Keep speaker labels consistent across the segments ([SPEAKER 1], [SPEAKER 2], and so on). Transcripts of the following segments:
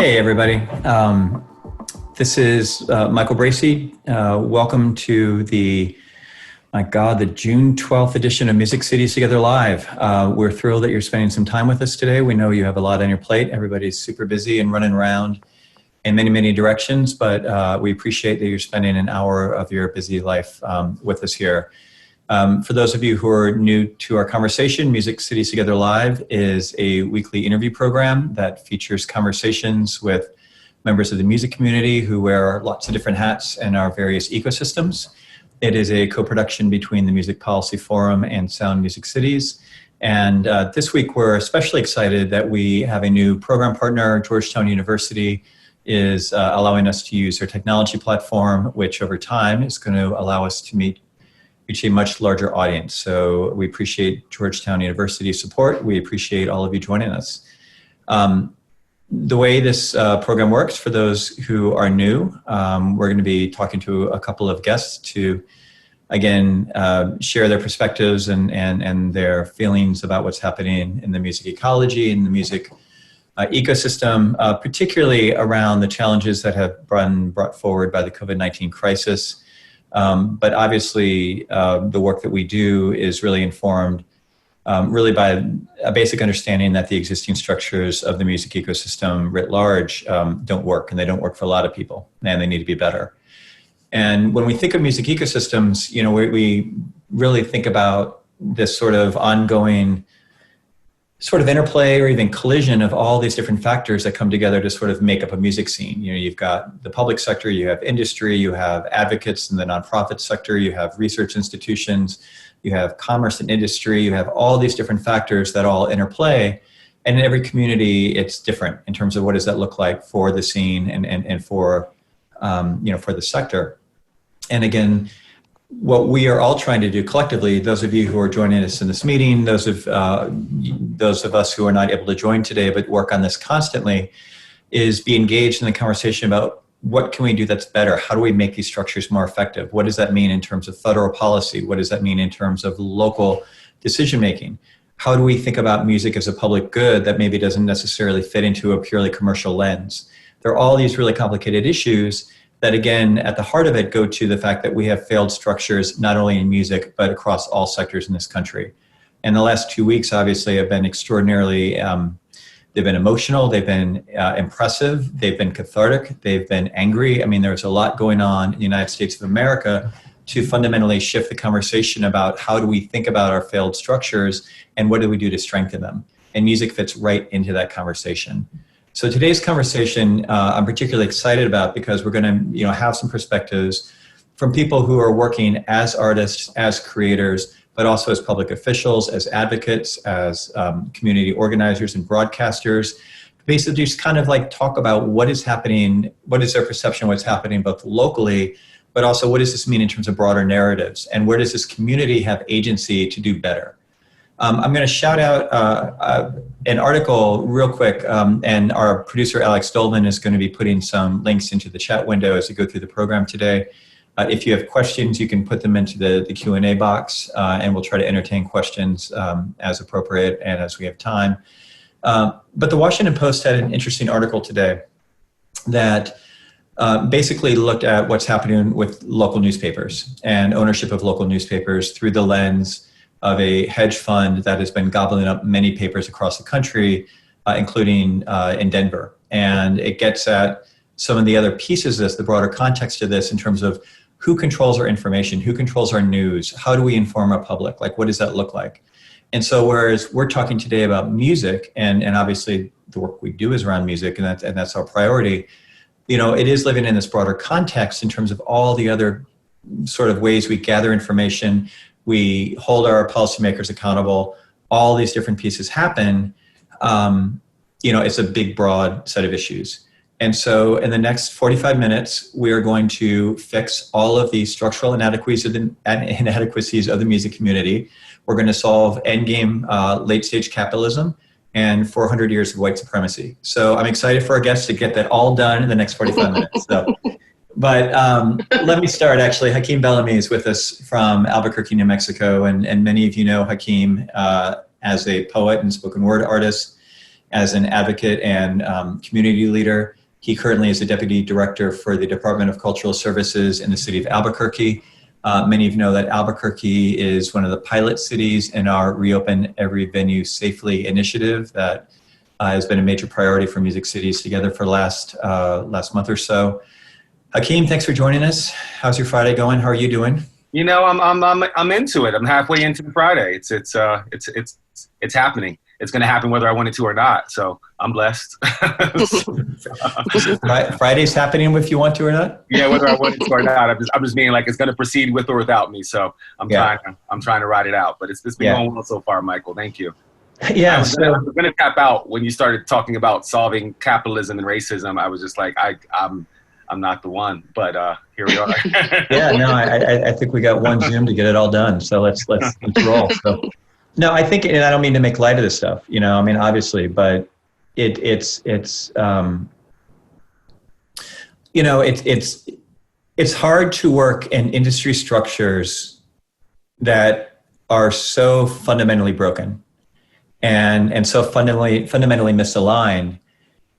[SPEAKER 1] Hey, everybody. This is Michael Bracy. Welcome to the June 12th edition of Music Cities Together Live. We're thrilled that you're spending some time with us today. We know you have a lot on your plate. Everybody's super busy and running around in many, many directions, but we appreciate that you're spending an hour of your busy life with us here. For those of you who are new to our conversation, Music Cities Together Live is a weekly interview program that features conversations with members of the music community who wear lots of different hats in our various ecosystems. It is a co-production between the Music Policy Forum and Sound Music Cities. And this week we're especially excited that we have a new program partner. Georgetown University is allowing us to use their technology platform, which over time is going to allow us to reach a much larger audience. So we appreciate Georgetown University's support. We appreciate all of you joining us. The way this program works, for those who are new, we're going to be talking to a couple of guests to, again, share their perspectives and their feelings about what's happening in the music ecology and the music ecosystem, particularly around the challenges that have been brought forward by the COVID-19 crisis. But obviously, the work that we do is really informed really by a basic understanding that the existing structures of the music ecosystem writ large don't work, and they don't work for a lot of people, and they need to be better. And when we think of music ecosystems, you know, we really think about this sort of ongoing sort of interplay or even collision of all these different factors that come together to sort of make up a music scene. You know, you've got the public sector, you have industry, you have advocates in the nonprofit sector, you have research institutions, you have commerce and industry, you have all these different factors that all interplay. And in every community, it's different in terms of what does that look like for the scene and for, for the sector. And again, what we are all trying to do collectively, those of you who are joining us in this meeting, those of us who are not able to join today but work on this constantly, is be engaged in the conversation about what can we do that's better? How do we make these structures more effective? What does that mean in terms of federal policy? What does that mean in terms of local decision making? How do we think about music as a public good that maybe doesn't necessarily fit into a purely commercial lens? There are all these really complicated issues that, again, at the heart of it, go to the fact that we have failed structures not only in music, but across all sectors in this country. And the last 2 weeks, obviously, have been extraordinarily, they've been emotional, they've been impressive, they've been cathartic, they've been angry. I mean, there's a lot going on in the United States of America to fundamentally shift the conversation about how do we think about our failed structures and what do we do to strengthen them. And music fits right into that conversation. So today's conversation I'm particularly excited about because we're going to have some perspectives from people who are working as artists, as creators, but also as public officials, as advocates, as community organizers and broadcasters. Basically just kind of like talk about what is happening, what is their perception of what's happening both locally, but also what does this mean in terms of broader narratives, and where does this community have agency to do better? I'm going to shout out an article real quick, and our producer Alex Dolman is going to be putting some links into the chat window as we go through the program today. If you have questions, you can put them into the Q&A box, and we'll try to entertain questions as appropriate and as we have time. But the Washington Post had an interesting article today that basically looked at what's happening with local newspapers and ownership of local newspapers through the lens of a hedge fund that has been gobbling up many papers across the country, including in Denver. And it gets at some of the other pieces of this, the broader context of this in terms of who controls our information, who controls our news, how do we inform our public, like what does that look like? And so whereas we're talking today about music, and obviously the work we do is around music, and that's our priority, it is living in this broader context in terms of all the other sort of ways we gather information, we hold our policymakers accountable, all these different pieces happen, it's a big, broad set of issues. And so in the next 45 minutes, we are going to fix all of the structural inadequacies of the music community. We're going to solve endgame late-stage capitalism and 400 years of white supremacy. So I'm excited for our guests to get that all done in the next 45 minutes. So. But let me start, actually. Hakim Bellamy is with us from Albuquerque, New Mexico, and many of you know Hakim as a poet and spoken word artist. as an advocate and community leader. He currently is the Deputy Director for the Department of Cultural Services in the city of Albuquerque. Many of you know that Albuquerque is one of the pilot cities in our Reopen Every Venue Safely initiative that has been a major priority for Music Cities Together for last month or so. Hakim, thanks for joining us. How's your Friday going? How are you doing?
[SPEAKER 2] You know, I'm into it. I'm halfway into the Friday. It's happening. It's going to happen whether I want it to or not. So I'm blessed.
[SPEAKER 1] Friday's happening if you want to or not?
[SPEAKER 2] Yeah, whether I want it to or not. I'm just meaning like it's going to proceed with or without me. So I'm trying to ride it out. But it's been going well so far, Michael. Thank you.
[SPEAKER 1] Yeah,
[SPEAKER 2] I was going to tap out when you started talking about solving capitalism and racism. I was just like, I'm not the one, but here we are.
[SPEAKER 1] Yeah, no, I think we got one Zoom to get it all done. So let's roll. So, no, I think, and I don't mean to make light of this stuff, you know, I mean, obviously, but it's hard to work in industry structures that are so fundamentally broken and so fundamentally misaligned.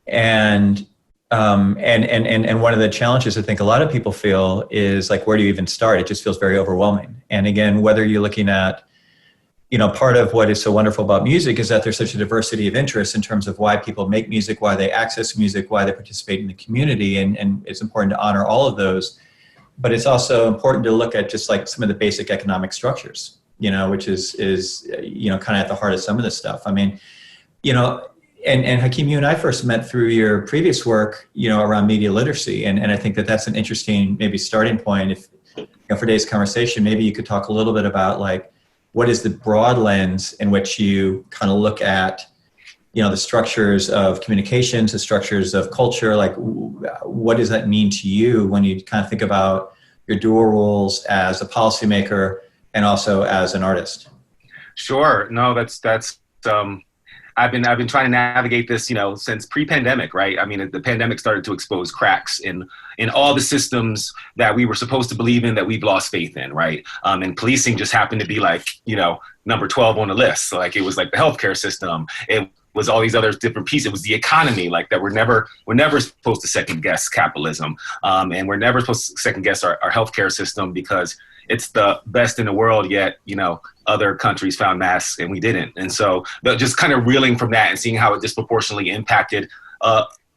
[SPEAKER 1] And one of the challenges I think a lot of people feel is like, where do you even start? It just feels very overwhelming. And again, whether you're looking at, you know, part of what is so wonderful about music is that there's such a diversity of interests in terms of why people make music, why they access music, why they participate in the community. And it's important to honor all of those. But it's also important to look at just like some of the basic economic structures, you know, which is you know, kind of at the heart of some of this stuff. I mean, you know, and Hakim, you and I first met through your previous work, you know, around media literacy. And I think that that's an interesting maybe starting point. If, you know, for today's conversation, maybe you could talk a little bit about like, what is the broad lens in which you kind of look at, you know, the structures of communications, the structures of culture, like what does that mean to you when you kind of think about your dual roles as a policymaker and also as an artist?
[SPEAKER 2] Sure. No, that's I've been trying to navigate this, you know, since pre-pandemic, right? I mean, the pandemic started to expose cracks in all the systems that we were supposed to believe in that we've lost faith in, right? And policing just happened to be like, you know, number 12 on the list. So like it was like the healthcare system. It was all these other different pieces. It was the economy, like that we're never supposed to second guess capitalism. And we're never supposed to second guess our healthcare system because it's the best in the world, yet, you know, other countries found masks and we didn't. And so just kind of reeling from that and seeing how it disproportionately impacted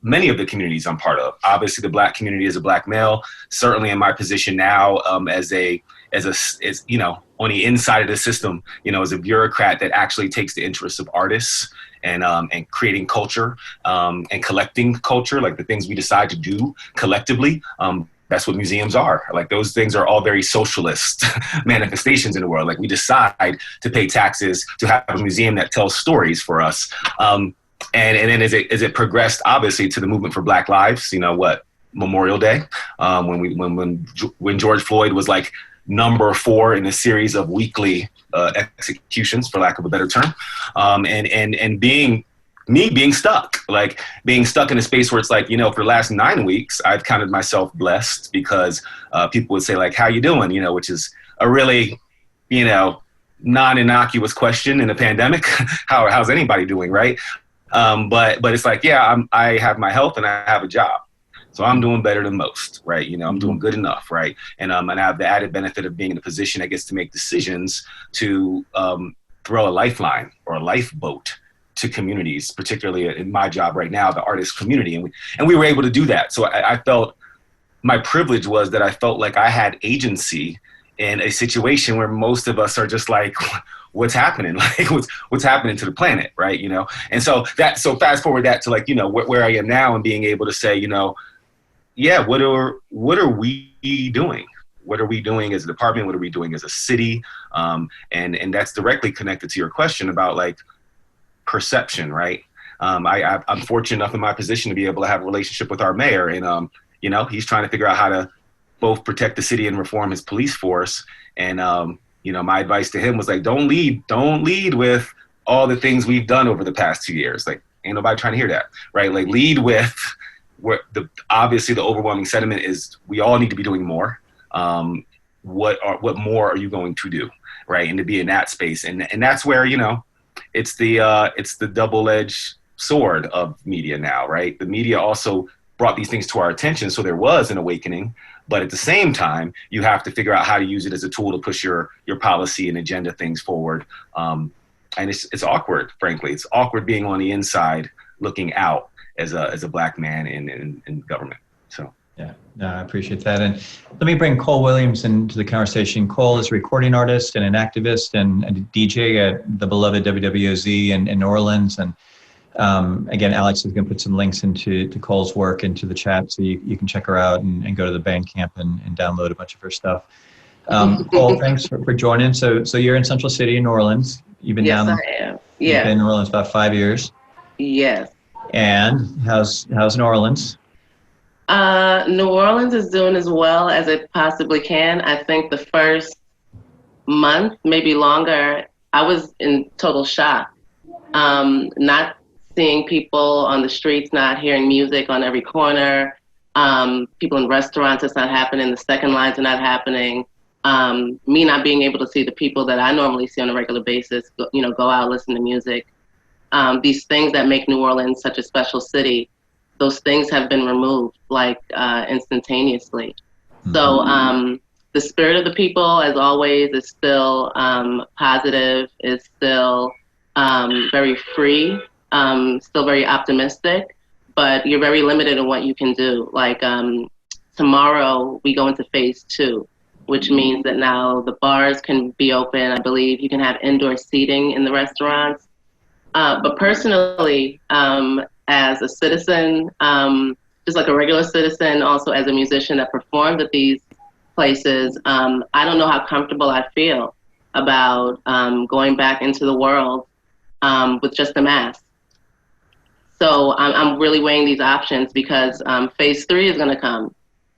[SPEAKER 2] many of the communities I'm part of. Obviously, the Black community as a Black male, certainly in my position now as you know, on the inside of the system, you know, as a bureaucrat that actually takes the interests of artists and creating culture and collecting culture, like the things we decide to do collectively. That's what museums are. Like those things are all very socialist manifestations in the world. Like we decide to pay taxes to have a museum that tells stories for us. And then as it progressed, obviously, to the movement for Black Lives, you know what, Memorial Day, when George Floyd was like number 4 in a series of weekly executions, for lack of a better term, and being stuck in a space where it's like, you know, for the last 9 weeks, I've counted myself blessed because people would say like, how you doing? You know, which is a really, you know, non-innocuous question in a pandemic. How's anybody doing? Right. But it's like, yeah, I have my health and I have a job. So I'm doing better than most, right? You know, I'm doing good enough, right? And I have the added benefit of being in a position, I guess, to make decisions to throw a lifeline or a lifeboat to communities, particularly in my job right now, the artist community. And we were able to do that. So I felt my privilege was that I felt like I had agency in a situation where most of us are just like, what's happening? Like what's happening to the planet, right? You know? And so fast forward that to like, you know, where I am now and being able to say, you know, yeah, what are we doing? What are we doing as a department? What are we doing as a city? And that's directly connected to your question about like, perception, right? I'm fortunate enough in my position to be able to have a relationship with our mayor, and you know, he's trying to figure out how to both protect the city and reform his police force. And you know, my advice to him was like, don't lead with all the things we've done over the past 2 years. Like, ain't nobody trying to hear that, right? Like, lead with where obviously the overwhelming sentiment is we all need to be doing more. What more are you going to do, right? And to be in that space, and that's where, you know, it's the double-edged sword of media now, right? The media also brought these things to our attention, so there was an awakening. But at the same time, you have to figure out how to use it as a tool to push your policy and agenda things forward. And it's awkward, frankly. It's awkward being on the inside, looking out as a Black man in government. So.
[SPEAKER 1] Yeah, no, I appreciate that. And let me bring Cole Williams into the conversation. Cole is a recording artist and an activist and a DJ at the beloved WWOZ in New Orleans. And again, Alex is going to put some links into Cole's work into the chat, so you can check her out and go to the Bandcamp and download a bunch of her stuff. Cole, thanks for joining. So you're in Central City in New Orleans. You've been
[SPEAKER 3] yes,
[SPEAKER 1] down.
[SPEAKER 3] I am.
[SPEAKER 1] Yeah. You've been in New Orleans about 5 years.
[SPEAKER 3] Yes.
[SPEAKER 1] And how's New Orleans?
[SPEAKER 3] New Orleans is doing as well as it possibly can. I think the first month, maybe longer, I was in total shock. Not seeing people on the streets, not hearing music on every corner, people in restaurants, it's not happening, the second lines are not happening, me not being able to see the people that I normally see on a regular basis, go out, listen to music. These things that make New Orleans such a special city, those things have been removed instantaneously. Mm-hmm. So the spirit of the people, as always, is still positive, is still very free, still very optimistic, but you're very limited in what you can do. Like tomorrow we go into phase 2, which means that now the bars can be open. I believe you can have indoor seating in the restaurants. But personally, as a citizen, just like a regular citizen, also as a musician that performed at these places, I don't know how comfortable I feel about going back into the world with just a mask. So I'm really weighing these options because phase 3 is going to come.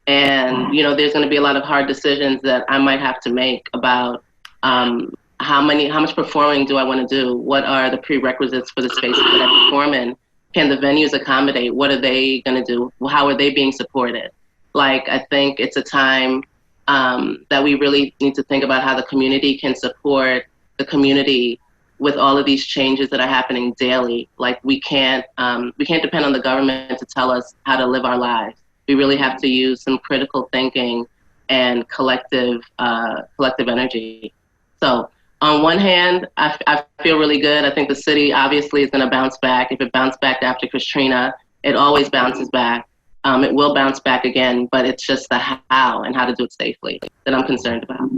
[SPEAKER 3] And, there's going to be a lot of hard decisions that I might have to make about how much performing do I want to do? What are the prerequisites for the spaces that I perform in? Can the venues accommodate? What are they going to do? How are they being supported? I think it's a time that we really need to think about how the community can support the community with all of these changes that are happening daily. We can't depend on the government to tell us how to live our lives. We really have to use some critical thinking and collective energy. So on one hand, I feel really good. I think the city obviously is going to bounce back. If it bounced back after Katrina, it always bounces back. It will bounce back again, but it's just the how and how to do it safely that I'm concerned about.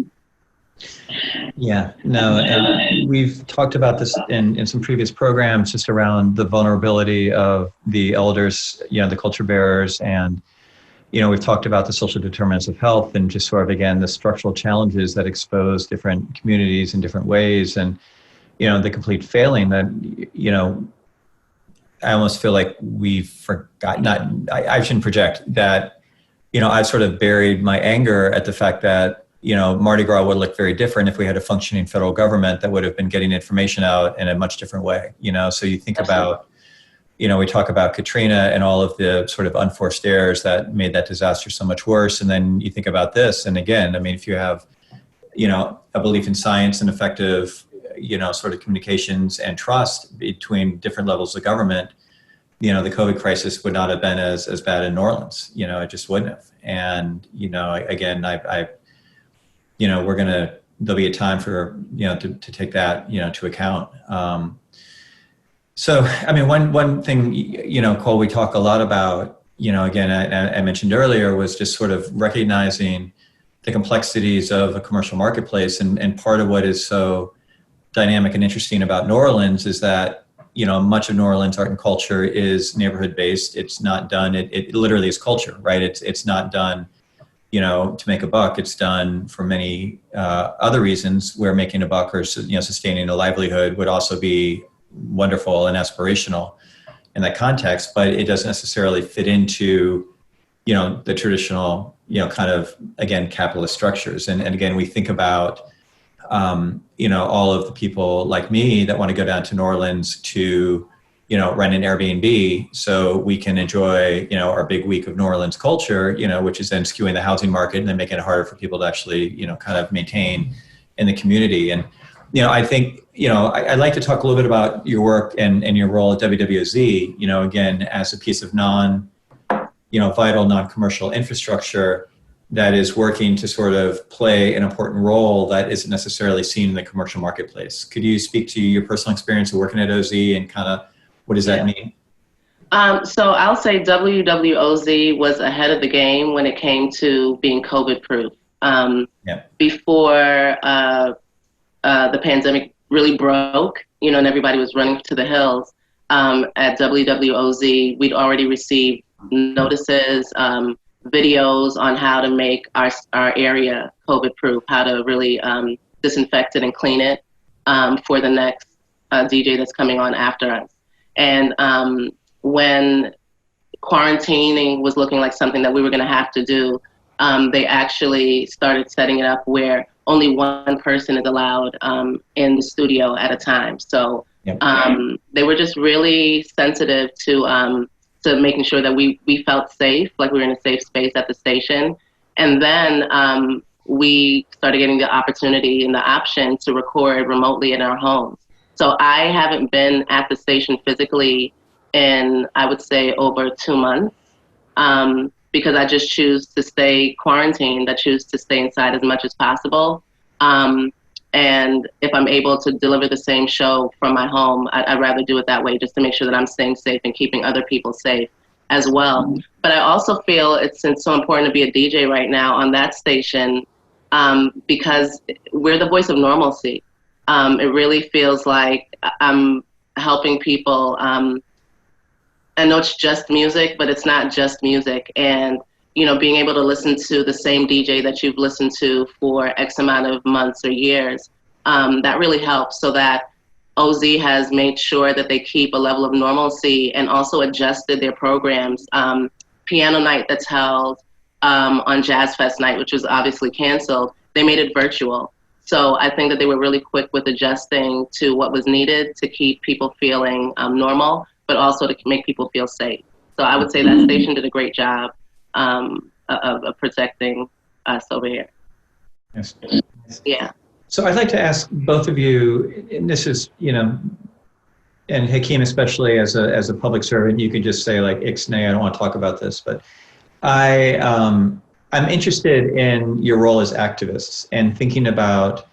[SPEAKER 1] Yeah, no, and we've talked about this in some previous programs, just around the vulnerability of the elders, the culture bearers, and we've talked about the social determinants of health and just sort of, again, the structural challenges that expose different communities in different ways, and the complete failing that I almost feel like we've forgotten. I shouldn't project that. I've sort of buried my anger at the fact that Mardi Gras would look very different if we had a functioning federal government that would have been getting information out in a much different way. So you think about, we talk about Katrina and all of the sort of unforced errors that made that disaster so much worse. And then you think about this, and again, if you have, a belief in science and effective, sort of communications and trust between different levels of government, the COVID crisis would not have been as bad in New Orleans. It just wouldn't have. And, again, there'll be a time for, to take that, to account. So, one thing, Cole, we talk a lot about, again, I mentioned earlier, was just sort of recognizing the complexities of a commercial marketplace. And part of what is so dynamic and interesting about New Orleans is that, much of New Orleans art and culture is neighborhood based. It's not done, it literally is culture, right? It's not done, to make a buck. It's done for many other reasons where making a buck or, sustaining a livelihood would also be wonderful and aspirational in that context, but it doesn't necessarily fit into, the traditional, kind of, again, capitalist structures. And again, we think about, all of the people like me that want to go down to New Orleans to, rent an Airbnb so we can enjoy, our big week of New Orleans culture, which is then skewing the housing market and then making it harder for people to actually, kind of maintain in the community. And, I think, I'd like to talk a little bit about your work and your role at WWOZ, again, as a piece of vital, non-commercial infrastructure that is working to sort of play an important role that isn't necessarily seen in the commercial marketplace. Could you speak to your personal experience of working at OZ and kind of what does that mean?
[SPEAKER 3] So I'll say WWOZ was ahead of the game when it came to being COVID-proof. Before the pandemic really broke, and everybody was running to the hills, at WWOZ, we'd already received notices, videos on how to make our area COVID-proof, how to really disinfect it and clean it for the next DJ that's coming on after us. And when quarantining was looking like something that we were going to have to do, they actually started setting it up where only one person is allowed in the studio at a time. So they were just really sensitive to making sure that we felt safe, like we were in a safe space at the station. And then we started getting the opportunity and the option to record remotely in our homes. So I haven't been at the station physically in, I would say, over 2 months, because I just choose to stay quarantined. I choose to stay inside as much as possible. And if I'm able to deliver the same show from my home, I'd rather do it that way, just to make sure that I'm staying safe and keeping other people safe as well. But I also feel it's so important to be a DJ right now on that station, because we're the voice of normalcy. It really feels like I'm helping people. I know it's just music, but it's not just music. And, being able to listen to the same DJ that you've listened to for X amount of months or years, that really helps, so that OZ has made sure that they keep a level of normalcy and also adjusted their programs. Piano night that's held on Jazz Fest night, which was obviously canceled, they made it virtual. So I think that they were really quick with adjusting to what was needed to keep people feeling normal, but also to make people feel safe. So I would say that station did a great job of protecting us over here.
[SPEAKER 1] Yes.
[SPEAKER 3] Yeah.
[SPEAKER 1] So I'd like to ask both of you, and this is, and Hakim especially as a public servant, you could just say like, ixnay, I don't want to talk about this, but I'm interested in your role as activists and thinking about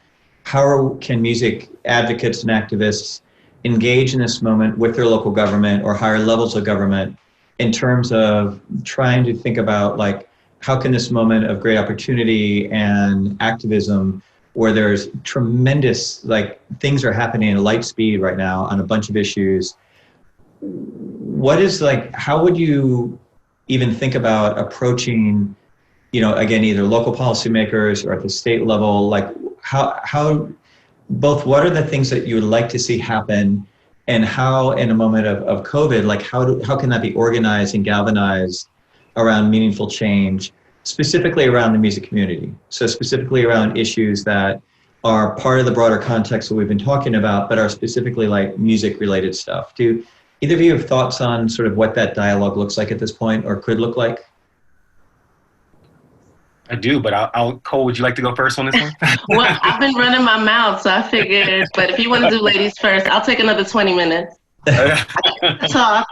[SPEAKER 1] how can music advocates and activists engage in this moment with their local government or higher levels of government in terms of trying to think about like, how can this moment of great opportunity and activism, where there's tremendous, like things are happening at light speed right now on a bunch of issues. What is like, how would you even think about approaching, again, either local policymakers or at the state level, like how both what are the things that you would like to see happen, and how in a moment of COVID, like how can that be organized and galvanized around meaningful change, specifically around the music community? So specifically around issues that are part of the broader context that we've been talking about, but are specifically like music related stuff. Do either of you have thoughts on sort of what that dialogue looks like at this point or could look like?
[SPEAKER 2] I do, but Cole, would you like to go first on this one?
[SPEAKER 3] Well, I've been running my mouth, so I figured, but if you want to do ladies first, I'll take another 20 minutes. Talk.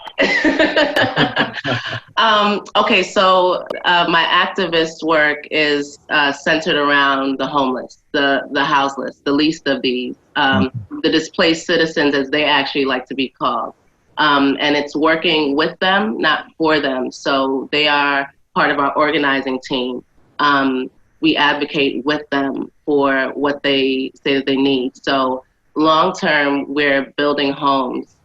[SPEAKER 3] Okay, so my activist work is centered around the homeless, the houseless, the least of these, the displaced citizens, as they actually like to be called. And it's working with them, not for them. So they are part of our organizing team. We advocate with them for what they say that they need. So long term, we're building homes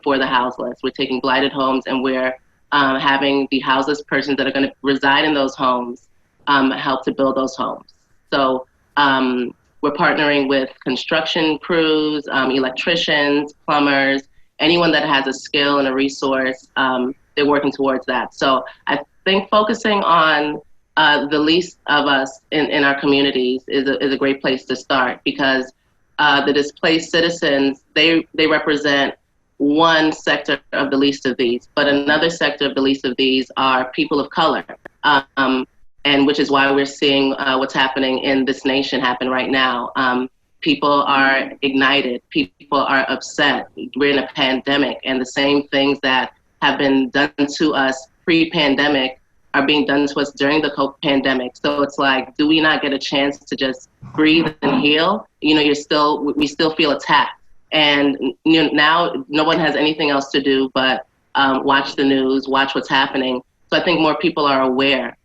[SPEAKER 3] for the houseless. We're taking blighted homes and we're having the houseless persons that are going to reside in those homes help to build those homes. So we're partnering with construction crews, electricians, plumbers, anyone that has a skill and a resource, they're working towards that. So I think focusing on the least of us in our communities is a great place to start, because the displaced citizens, they represent one sector of the least of these, but another sector of the least of these are people of color, and which is why we're seeing what's happening in this nation happen right now. People are ignited. People are upset. We're in a pandemic, and the same things that have been done to us pre-pandemic are being done to us during the pandemic. So it's like, do we not get a chance to just breathe and heal? You know, we still feel attacked. And now no one has anything else to do but watch the news, watch what's happening. So I think more people are aware.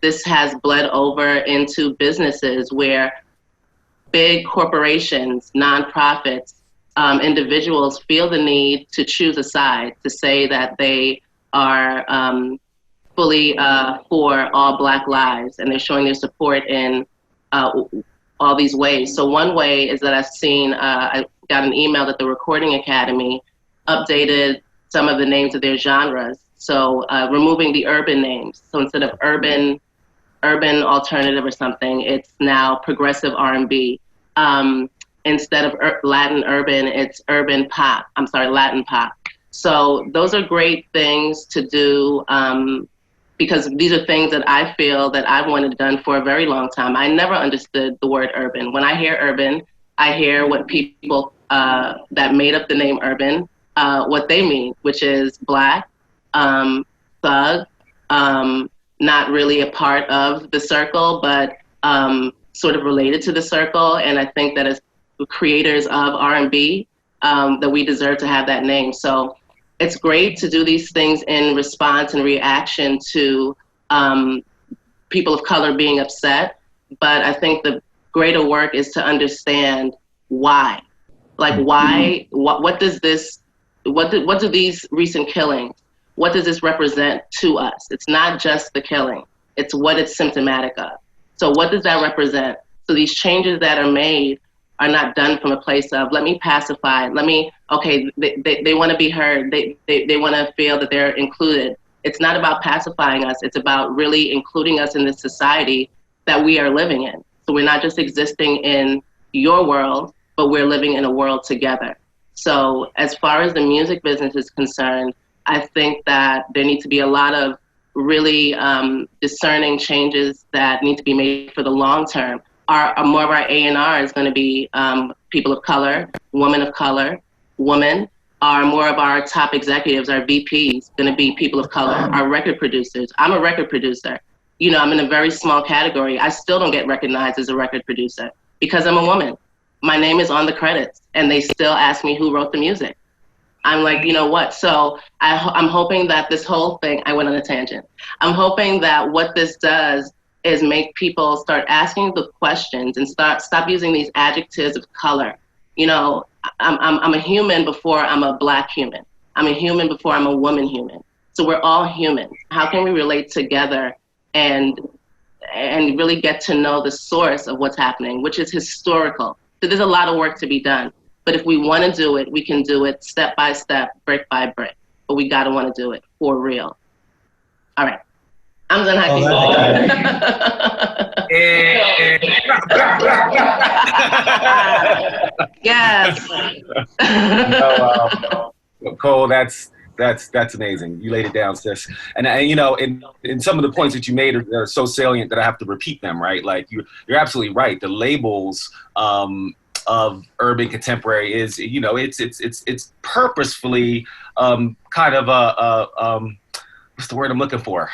[SPEAKER 3] This has bled over into businesses where big corporations, nonprofits, individuals feel the need to choose a side, to say that they are fully for all Black lives, and they're showing their support in all these ways. So one way is that I've seen, I got an email that the Recording Academy updated some of the names of their genres. So removing the urban names. So instead of urban alternative or something, it's now progressive R&B. Instead of Latin urban, it's Latin pop. So those are great things to do, because these are things that I feel that I've wanted done for a very long time. I never understood the word urban. When I hear urban, I hear what people that made up the name urban, what they mean, which is Black, thug, not really a part of the circle, but sort of related to the circle. And I think that as creators of R&B, that we deserve to have that name. So it's great to do these things in response and reaction to people of color being upset. But I think the greater work is to understand why. Like why, what do these recent killings, what does this represent to us? It's not just the killing, it's what it's symptomatic of. So what does that represent? So these changes that are made are not done from a place of, let me pacify, they want to be heard, they want to feel that they're included. It's not about pacifying us, it's about really including us in this society that we are living in. So we're not just existing in your world, but we're living in a world together. So as far as the music business is concerned, I think that there needs to be a lot of really discerning changes that need to be made for the long term. More of our A&R is going to be people of color, women of color, women. More of our top executives, our VPs, going to be people of color. Our record producers. I'm a record producer. You know, I'm in a very small category. I still don't get recognized as a record producer because I'm a woman. My name is on the credits, and they still ask me who wrote the music. I'm like, you know what? So I'm hoping that this whole thing, I went on a tangent. I'm hoping that what this does is make people start asking the questions and stop using these adjectives of color. You know, I'm a human before I'm a Black human. I'm a human before I'm a woman human. So we're all human. How can we relate together and really get to know the source of what's happening, which is historical? So there's a lot of work to be done. But if we want to do it, we can do it step by step, brick by brick. But we got to want to do it for real. All right. I'm done, Hakim. Yes.
[SPEAKER 2] Cole, that's amazing. You laid it down, sis. And you know, in some of the points that you made are so salient that I have to repeat them, right? Like you're absolutely right. The labels of urban contemporary is, you know, it's purposefully kind of what's the word I'm looking for?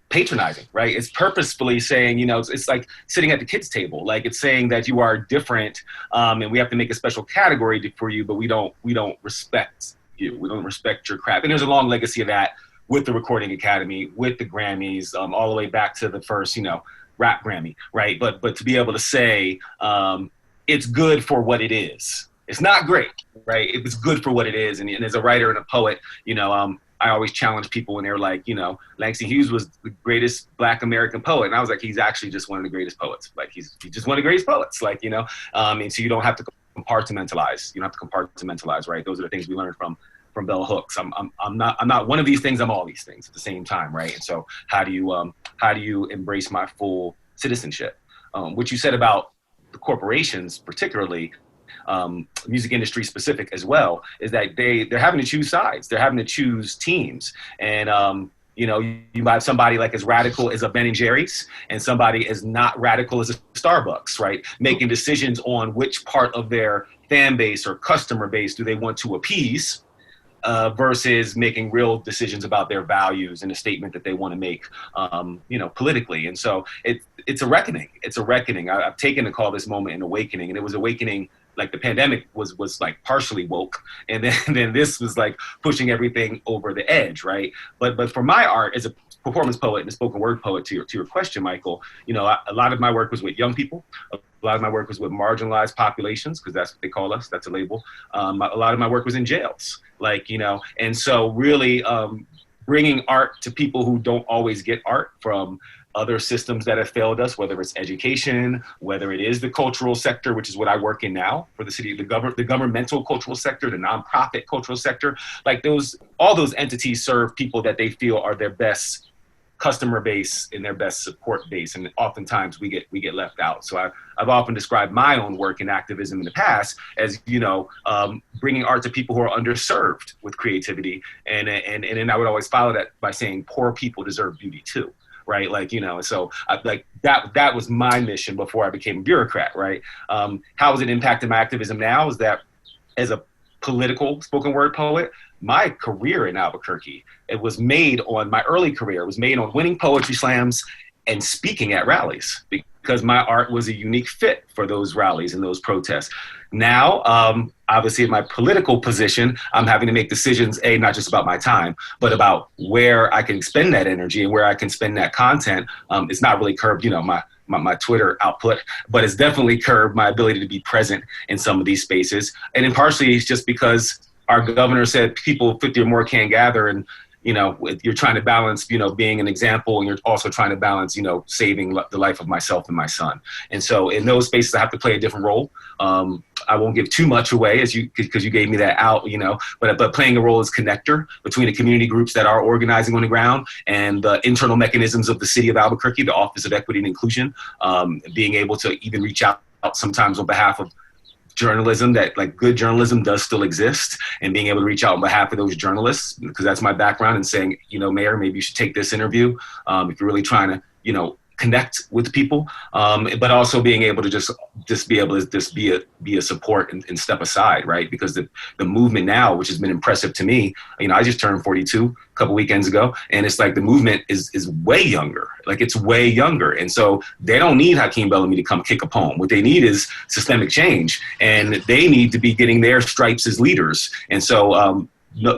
[SPEAKER 2] Patronizing, right? It's purposefully saying, you know, it's like sitting at the kids' table. Like it's saying that you are different, and we have to make a special category for you, but we don't respect you. We don't respect your craft. And there's a long legacy of that with the Recording Academy, with the Grammys, all the way back to the first, you know, rap Grammy, right? But to be able to say it's good for what it is. It's not great, right? It's good for what it is. And as a writer and a poet, you know, I always challenge people when they're like, you know, Langston Hughes was the greatest Black American poet. And I was like, he's actually just one of the greatest poets. Like he's just one of the greatest poets, like, you know, and so you don't have to compartmentalize. You don't have to compartmentalize, right? Those are the things we learned from bell hooks. I'm not one of these things. I'm all these things at the same time, right? And so how do you embrace my full citizenship? What you said about the corporations, particularly, music industry specific as well, is that they're having to choose sides. They're having to choose teams. And You know, you have somebody like as radical as a Ben and Jerry's and somebody as not radical as a Starbucks, right? Making decisions on which part of their fan base or customer base do they want to appease versus making real decisions about their values and a statement that they want to make, you know, politically. And so it's a reckoning. It's a reckoning. I've taken to call this moment an awakening, and it was awakening. Like the pandemic was like partially woke, and then this was like pushing everything over the edge, right? But for my art as a performance poet and a spoken word poet, to your question, Michael, you know, a lot of my work was with young people. A lot of my work was with marginalized populations, because that's what they call us. That's a label. A lot of my work was in jails, like, you know, and so really bringing art to people who don't always get art from other systems that have failed us, whether it's education, whether it is the cultural sector, which is what I work in now for the city, the governmental cultural sector, the nonprofit cultural sector, like all those entities serve people that they feel are their best customer base and their best support base, and oftentimes we get left out. So I've often described my own work in activism in the past as, you know, bringing art to people who are underserved with creativity, and then I would always follow that by saying poor people deserve beauty too. Right, like, you know, so like that was my mission before I became a bureaucrat. Right, how is it impacting my activism now? Is that as a political spoken word poet, my career in Albuquerque, my early career was made on winning poetry slams and speaking at rallies, because my art was a unique fit for those rallies and those protests. Now, obviously in my political position, I'm having to make decisions, not just about my time, but about where I can spend that energy and where I can spend that content. It's not really curbed, you know, my Twitter output, but it's definitely curbed my ability to be present in some of these spaces. And then partially it's just because our governor said people 50 or more can't gather, and, you know, you're trying to balance, you know, being an example, and you're also trying to balance, you know, saving the life of myself and my son. And so in those spaces, I have to play a different role. I won't give too much away because you gave me that out, you know, but playing a role as connector between the community groups that are organizing on the ground and the internal mechanisms of the city of Albuquerque, the Office of Equity and Inclusion, being able to even reach out sometimes on behalf of journalism, that like good journalism does still exist, and being able to reach out on behalf of those journalists, because that's my background, and saying, you know, Mayor, maybe you should take this interview if you're really trying to, you know, connect with people, but also being able to just be able to just be a support and step aside, right? Because the movement now, which has been impressive to me, you know, I just turned 42 a couple weekends ago, and it's like the movement is way younger, like it's way younger, and so they don't need Hakim Bellamy to come kick a poem. What they need is systemic change, and they need to be getting their stripes as leaders. And so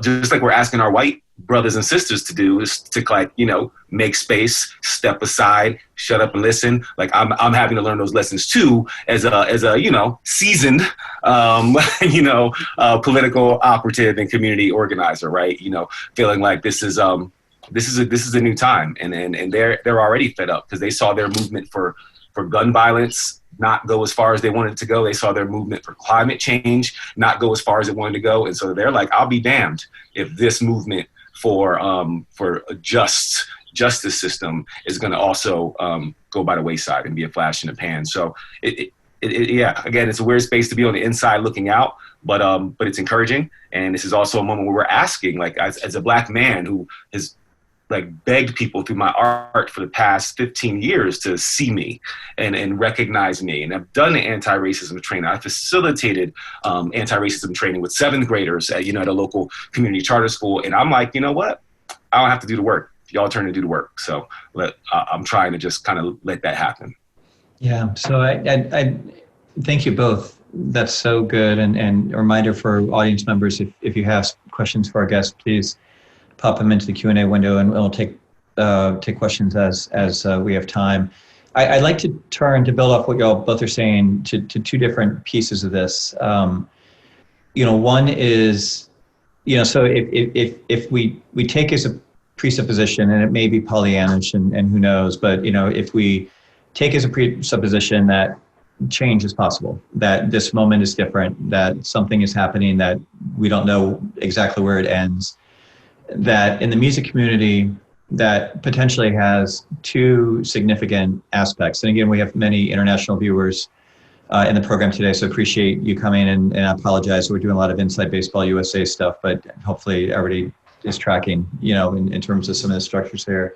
[SPEAKER 2] just like we're asking our white brothers and sisters to do, is to, like, you know, make space, step aside, shut up and listen. Like I'm having to learn those lessons too, as a you know, seasoned you know, political operative and community organizer, right? You know, feeling like this is a new time, and they're already fed up because they saw their movement for gun violence not go as far as they wanted to go. They saw their movement for climate change not go as far as it wanted to go, and so they're like, I'll be damned if this movement for a justice system is going to also go by the wayside and be a flash in the pan. So yeah, again, it's a weird space to be on the inside looking out, but it's encouraging. And this is also a moment where we're asking, like, as a Black man who has like begged people through my art for the past 15 years to see me and recognize me. And I've done the anti-racism training. I facilitated anti-racism training with 7th graders at a local community charter school. And I'm like, you know what? I don't have to do the work. Y'all turn to do the work. So I'm trying to just kind of let that happen.
[SPEAKER 1] Yeah. So I thank you both. That's so good. And a reminder for audience members, if you have questions for our guests, please pop them into the Q&A window, and we'll take questions as we have time. I'd like to turn to build off what y'all both are saying to two different pieces of this. One is, so if we take as a presupposition, and it may be Pollyannish and who knows, but if we take as a presupposition that change is possible, that this moment is different, that something is happening that we don't know exactly where it ends, that in the music community that potentially has two significant aspects. And again, we have many international viewers in the program today, so appreciate you coming in, and I apologize. We're doing a lot of Inside Baseball USA stuff, but hopefully everybody is tracking, in terms of some of the structures there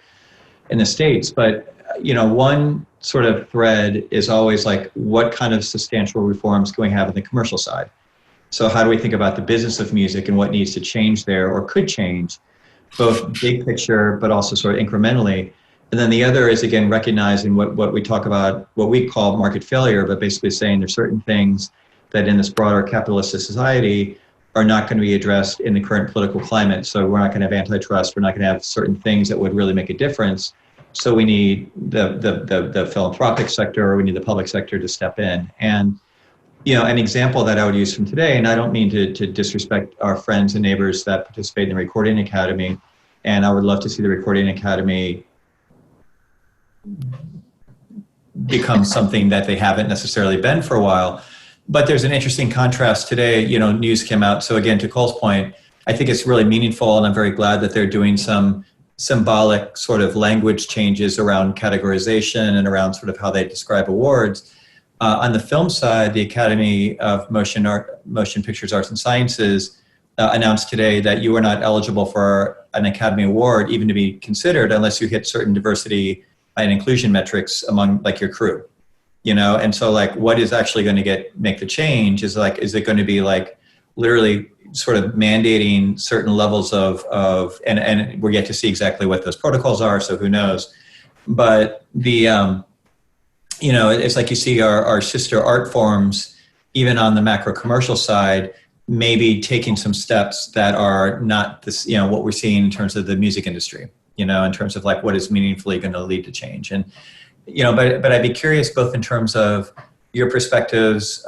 [SPEAKER 1] in the States. But, one sort of thread is always like, what kind of substantial reforms can we have on the commercial side? So how do we think about the business of music and what needs to change there or could change, both big picture, but also sort of incrementally? And then the other is, again, recognizing what we talk about, what we call market failure, but basically saying there's certain things that in this broader capitalist society are not going to be addressed in the current political climate. So we're not going to have antitrust. We're not going to have certain things that would really make a difference. So we need the philanthropic sector, or we need the public sector to step in. And, an example that I would use from today, and I don't mean to disrespect our friends and neighbors that participate in the Recording Academy, and I would love to see the Recording Academy become something that they haven't necessarily been for a while. But there's an interesting contrast today. News came out. So again, to Cole's point, I think it's really meaningful, and I'm very glad that they're doing some symbolic sort of language changes around categorization and around sort of how they describe awards. On the film side, the Academy of Motion Pictures Arts and Sciences announced today that you are not eligible for an Academy Award, even to be considered, unless you hit certain diversity and inclusion metrics among like your crew. And so like, what is actually going to make the change is it going to be like literally sort of mandating certain levels of and we're yet to see exactly what those protocols are, so who knows. But the it's like you see our sister art forms, even on the macro commercial side, maybe taking some steps that are not this, what we're seeing in terms of the music industry, in terms of like what is meaningfully going to lead to change. And but I'd be curious, both in terms of your perspectives,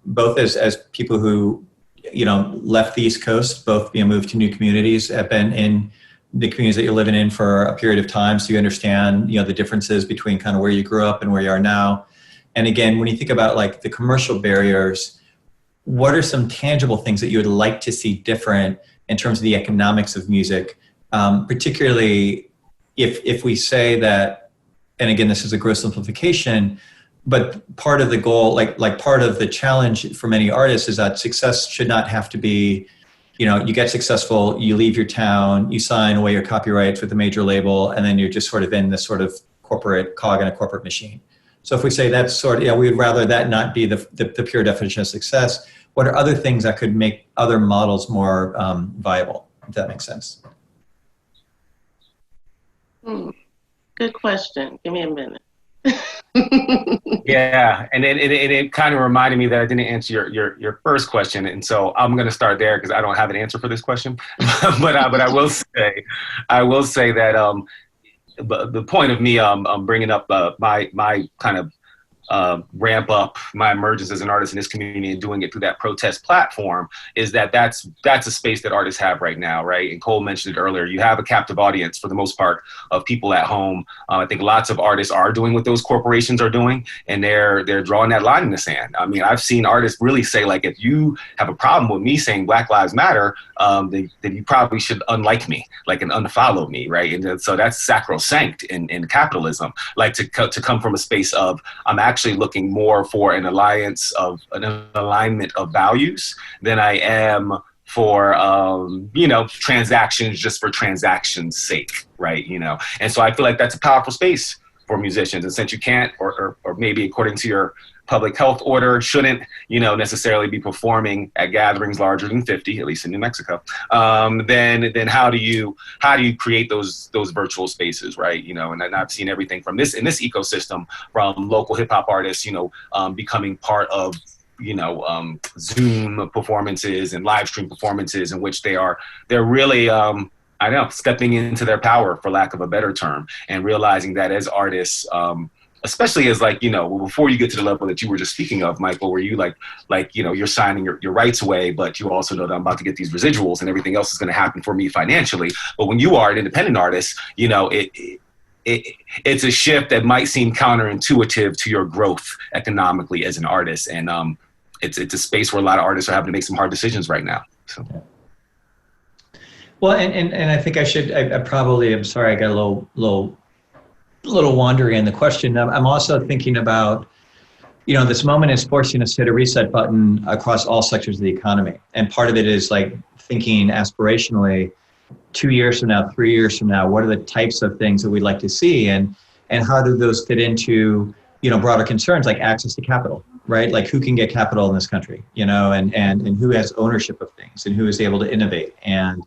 [SPEAKER 1] both as people who, left the East Coast, both moved to new communities, have been in the communities that you're living in for a period of time, so you understand, the differences between kind of where you grew up and where you are now. And again, when you think about like the commercial barriers, what are some tangible things that you would like to see different in terms of the economics of music, particularly if we say that, and again, this is a gross simplification, but part of the goal, like part of the challenge for many artists is that success should not have to be, you get successful, you leave your town, you sign away your copyrights with a major label, and then you're just sort of in this sort of corporate cog in a corporate machine. So if we say that's sort of, we would rather that not be the pure definition of success. What are other things that could make other models more viable, if that makes sense?
[SPEAKER 3] Good question. Give me a minute.
[SPEAKER 2] Yeah, and it kind of reminded me that I didn't answer your first question, and so I'm going to start there because I don't have an answer for this question. but I will say that the point of me bringing up my kind of ramp up my emergence as an artist in this community and doing it through that protest platform is that's a space that artists have right now, right? And Cole mentioned it earlier. You have a captive audience for the most part of people at home. I think lots of artists are doing what those corporations are doing, and they're drawing that line in the sand. I mean, I've seen artists really say, like, if you have a problem with me saying Black Lives Matter, then you probably should unlike me, like, and unfollow me, right? And so that's sacrosanct in capitalism, like to come from a space of I'm actually looking more for an alignment of values than I am for transactions just for transactions' sake, right? And so I feel like that's a powerful space for musicians. And since you can't, or maybe according to your public health order, shouldn't necessarily be performing at gatherings larger than 50, at least in New Mexico, then how do you create those virtual spaces, right? And I've seen everything from in this ecosystem, from local hip hop artists, becoming part of Zoom performances and live stream performances in which they're really stepping into their power, for lack of a better term, and realizing that as artists, especially as before you get to the level that you were just speaking of, Michael, where you you're signing your rights away, but you also know that I'm about to get these residuals and everything else is going to happen for me financially. But when you are an independent artist, it's a shift that might seem counterintuitive to your growth economically as an artist. And it's a space where a lot of artists are having to make some hard decisions right now. So.
[SPEAKER 1] Well, and I think I'm sorry, I got a little wandering in the question. I'm also thinking about, this moment is forcing us to hit a reset button across all sectors of the economy. And part of it is like thinking aspirationally. 2 years from now, 3 years from now? What are the types of things that we'd like to see? And how do those fit into, broader concerns like access to capital, right? Like who can get capital in this country, and who has ownership of things and who is able to innovate, and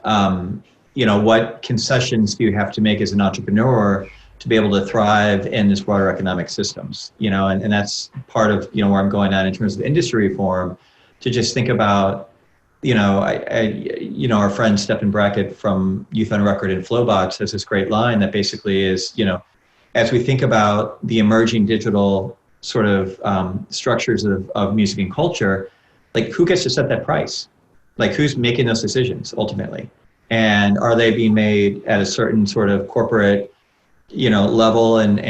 [SPEAKER 1] what concessions do you have to make as an entrepreneur to be able to thrive in this broader economic systems, and that's part of, where I'm going at in terms of industry reform, to just think about, our friend Stephen Brackett from Youth on Record and Flowbox has this great line that basically is, as we think about the emerging digital sort of structures of music and culture, like who gets to set that price? Like who's making those decisions ultimately? And are they being made at a certain sort of corporate, level and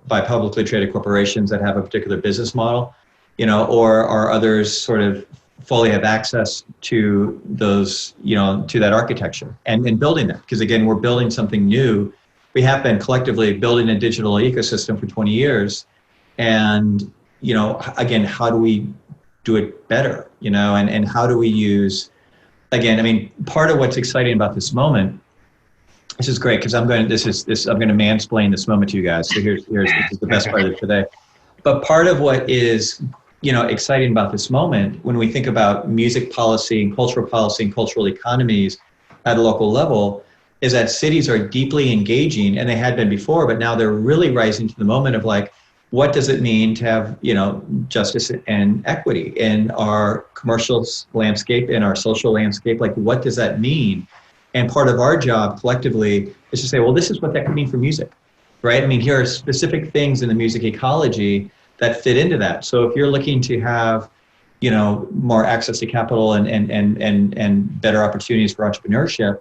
[SPEAKER 1] by publicly traded corporations that have a particular business model, or are others sort of fully have access to those, to that architecture and building that? Because again, we're building something new. We have been collectively building a digital ecosystem for 20 years. And, again, how do we do it better, and how do we use, again, I mean, part of what's exciting about this moment, this is great because I'm going to mansplain this moment to you guys. So here's this is the best part of it today. But part of what is, exciting about this moment when we think about music policy and cultural economies at a local level is that cities are deeply engaging, and they had been before, but now they're really rising to the moment of like, what does it mean to have, justice and equity in our commercial landscape, in our social landscape? Like, what does that mean? And part of our job collectively is to say, well, this is what that could mean for music, right? I mean, here are specific things in the music ecology that fit into that. So if you're looking to have, more access to capital and better opportunities for entrepreneurship,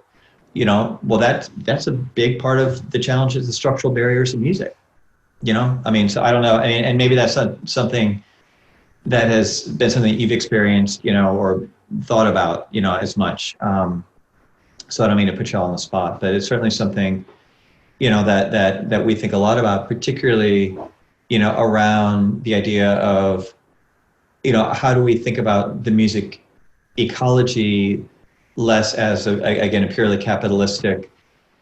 [SPEAKER 1] well, that's a big part of the challenges, the structural barriers of music. I mean, so I don't know, and maybe that's not something that has been something you've experienced, or thought about, as much. So I don't mean to put you all on the spot, but it's certainly something, that we think a lot about, particularly, around the idea of, how do we think about the music ecology less as a purely capitalistic,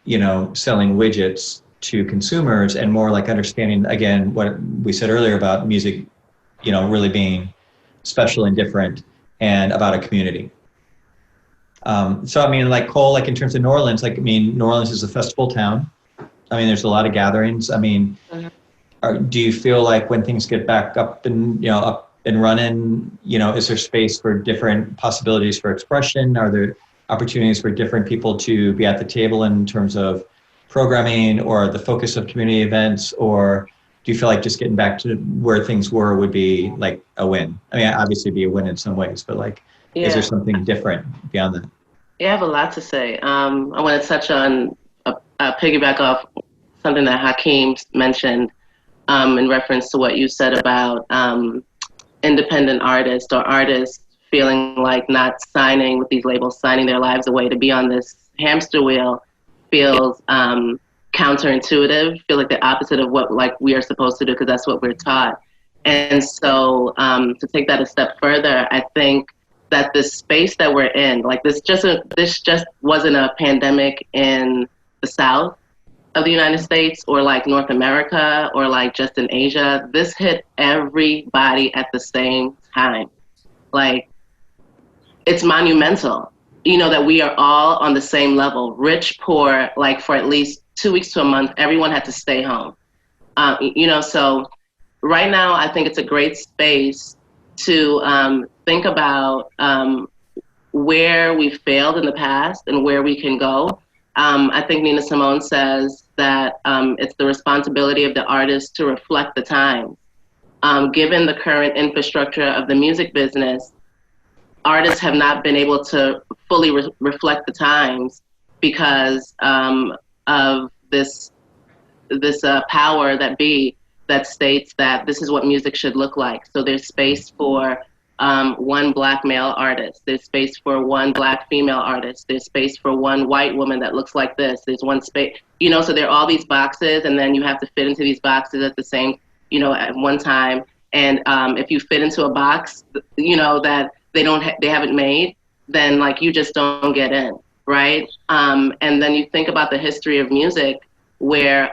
[SPEAKER 1] selling widgets to consumers, and more like understanding, again, what we said earlier about music, really being special and different and about a community. So, I mean, like Cole, like in terms of New Orleans, New Orleans is a festival town. I mean, there's a lot of gatherings. I mean, do you feel like when things get back up and, up and running, is there space for different possibilities for expression? Are there opportunities for different people to be at the table in terms of programming or the focus of community events? Or do you feel like just getting back to where things were would be like a win? I mean, obviously be a win in some ways, but like, is there something different beyond that?
[SPEAKER 3] Yeah, I have a lot to say. I want to touch on, piggyback off something that Hakim mentioned in reference to what you said about independent artists or artists feeling like not signing with these labels, signing their lives away to be on this hamster wheel feels counterintuitive, feel like the opposite of what like we are supposed to do because that's what we're taught. And so to take that a step further, I think that this space that we're in, like this just wasn't a pandemic in the South of the United States or like North America or like just in Asia. This hit everybody at the same time. Like, it's monumental, that we are all on the same level, rich, poor, like for at least 2 weeks to a month, everyone had to stay home. So right now I think it's a great space to think about where we failed in the past and where we can go. I think Nina Simone says that it's the responsibility of the artist to reflect the times. Given the current infrastructure of the music business, artists have not been able to fully reflect the times because of this power that states that this is what music should look like. So there's space for one Black male artist. There's space for one Black female artist. There's space for one white woman that looks like this. There's one space, so there are all these boxes, and then you have to fit into these boxes at the same, at one time. And if you fit into a box, that they haven't made, then like you just don't get in, right? And then you think about the history of music where,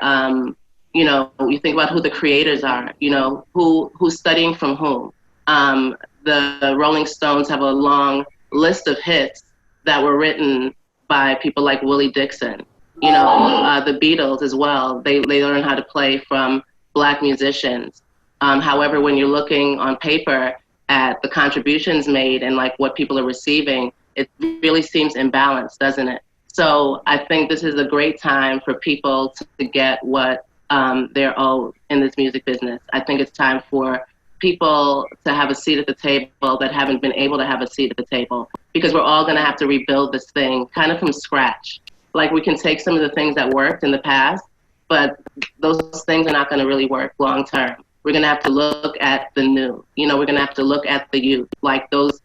[SPEAKER 3] you know, you think about who the creators are, you know, who's studying from whom. The Rolling Stones have a long list of hits that were written by people like Willie Dixon. You know, the Beatles as well, they learn how to play from Black musicians. However, when you're looking on paper at the contributions made and like what people are receiving, it really seems imbalanced, doesn't it? So I think this is a great time for people to get what they're owed in this music business. I think it's time for people to have a seat at the table that haven't been able to have a seat at the table, because we're all going to have to rebuild this thing kind of from scratch. Like, we can take some of the things that worked in the past, but those things are not going to really work long term. We're going to have to look at the new. You know, we're going to have to look at the youth, like those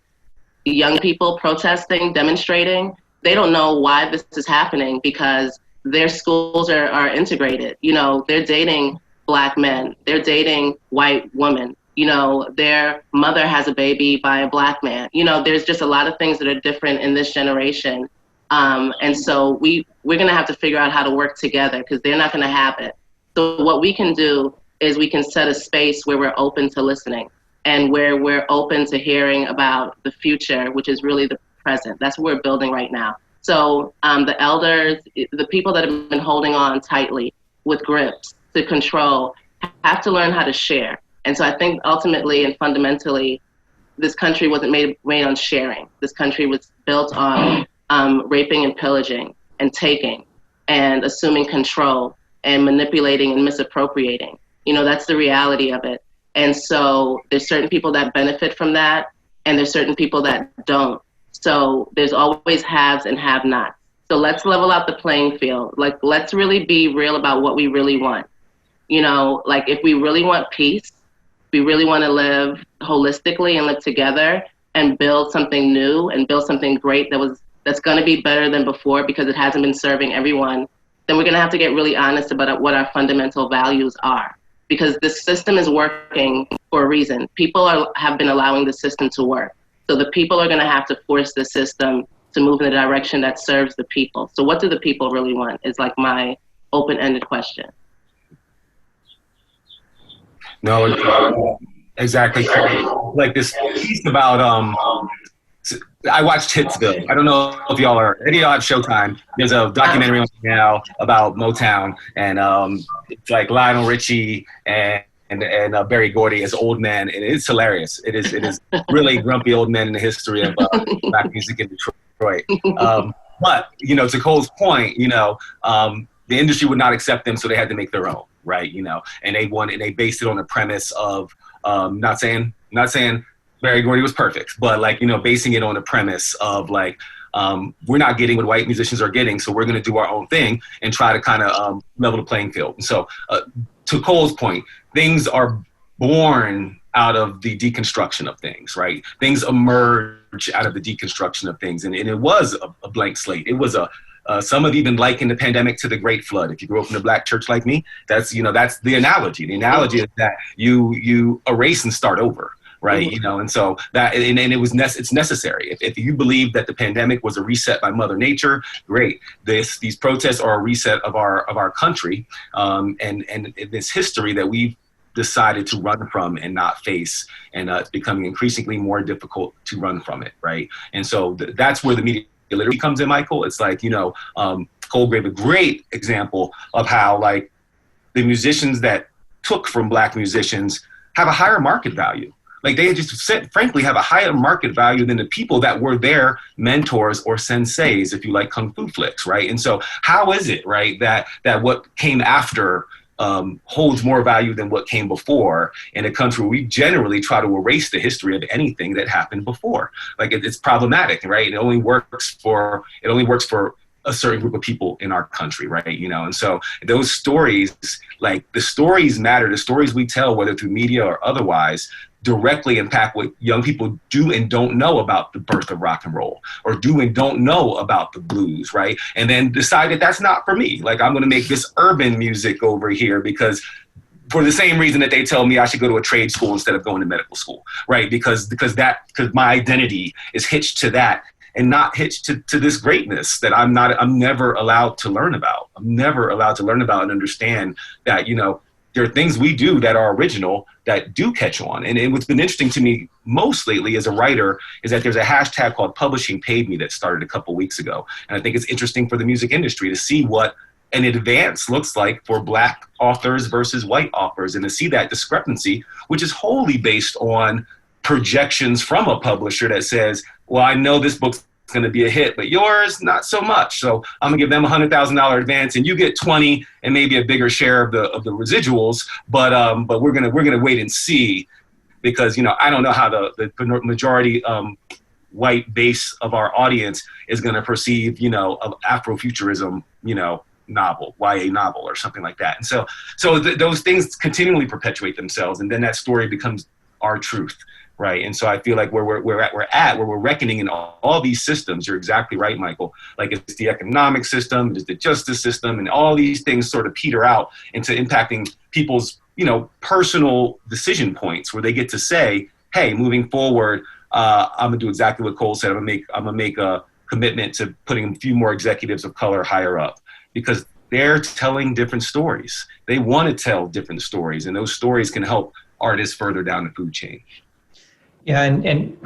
[SPEAKER 3] young people protesting, demonstrating. They don't know why this is happening because their schools are integrated. You know, they're dating Black men. They're dating white women. You know, their mother has a baby by a Black man. You know, there's just a lot of things that are different in this generation. And so we're going to have to figure out how to work together because they're not going to have it. So what we can do is we can set a space where we're open to listening and where we're open to hearing about the future, which is really the present. That's what we're building right now. So the elders, the people that have been holding on tightly with grips to control, have to learn how to share. And so I think ultimately and fundamentally, this country wasn't made on sharing. This country was built on raping and pillaging and taking and assuming control and manipulating and misappropriating. You know, that's the reality of it. And so there's certain people that benefit from that, and there's certain people that don't. So there's always haves and have-nots. So let's level out the playing field. Like, let's really be real about what we really want. You know, like, if we really want peace, we really want to live holistically and live together and build something new and build something great that's going to be better than before because it hasn't been serving everyone, then we're going to have to get really honest about what our fundamental values are. Because this system is working for a reason. People have been allowing the system to work. So the people are going to have to force the system to move in the direction that serves the people. So what do the people really want is like my open-ended question.
[SPEAKER 2] No, exactly. Like this piece about, I watched Hitsville. I don't know if any of y'all have Showtime. There's a documentary on now about Motown, and it's like Lionel Richie and Berry Gordy as old men, and it's hilarious. It is really grumpy old men in the history of Black music in Detroit. But you know, to Cole's point, you know, the industry would not accept them, so they had to make their own, right? You know, and they based it on the premise of not saying Berry Gordy was perfect, but like, you know, basing it on the premise of like, we're not getting what white musicians are getting, so we're going to do our own thing and try to kind of level the playing field. And so to Cole's point, things are born out of the deconstruction of things, right? Things emerge out of the deconstruction of things. And it was a blank slate. It was some have even likened the pandemic to the Great Flood. If you grew up in a Black church like me, that's the analogy. The analogy is that you erase and start over. Right, you know, and so that, and it's necessary. If you believe that the pandemic was a reset by Mother Nature, great. These protests are a reset of our country, and this history that we've decided to run from and not face, and it's becoming increasingly more difficult to run from it. Right, and so that's where the media literacy comes in, Michael. It's like, you know, Cole gave a great example of how like the musicians that took from Black musicians have a higher market value. Like they just frankly have a higher market value than the people that were their mentors or senseis, if you like kung fu flicks, right? And so how is it, right, that what came after holds more value than what came before in a country where we generally try to erase the history of anything that happened before? Like it's problematic, right? It only works for a certain group of people in our country, right? You know, and so those stories, like the stories matter. The stories we tell, whether through media or otherwise, directly impact what young people do and don't know about the birth of rock and roll, or do and don't know about the blues, right? And then decide that that's not for me. Like, I'm going to make this urban music over here because for the same reason that they tell me I should go to a trade school instead of going to medical school, right? Because my identity is hitched to that and not hitched to this greatness that I'm never allowed to learn about. I'm never allowed to learn about and understand that, there are things we do that are original that do catch on. And what's been interesting to me most lately as a writer is that there's a hashtag called Publishing Paid Me that started a couple weeks ago. And I think it's interesting for the music industry to see what an advance looks like for Black authors versus white authors, and to see that discrepancy, which is wholly based on projections from a publisher that says, well, I know this book's going to be a hit, but yours not so much. So I'm gonna give them $100,000 advance, and you get 20 and maybe a bigger share of the residuals. But we're gonna wait and see, because I don't know how the majority white base of our audience is gonna perceive of Afrofuturism novel, YA novel, or something like that. And so those things continually perpetuate themselves, and then that story becomes our truth. Right. And so I feel like where we're reckoning in all these systems, you're exactly right, Michael. Like, it's the economic system, it's the justice system, and all these things sort of peter out into impacting people's, personal decision points, where they get to say, hey, moving forward, I'm gonna do exactly what Cole said. I'm gonna make a commitment to putting a few more executives of color higher up, because they're telling different stories. They want to tell different stories, and those stories can help artists further down the food chain.
[SPEAKER 1] Yeah, and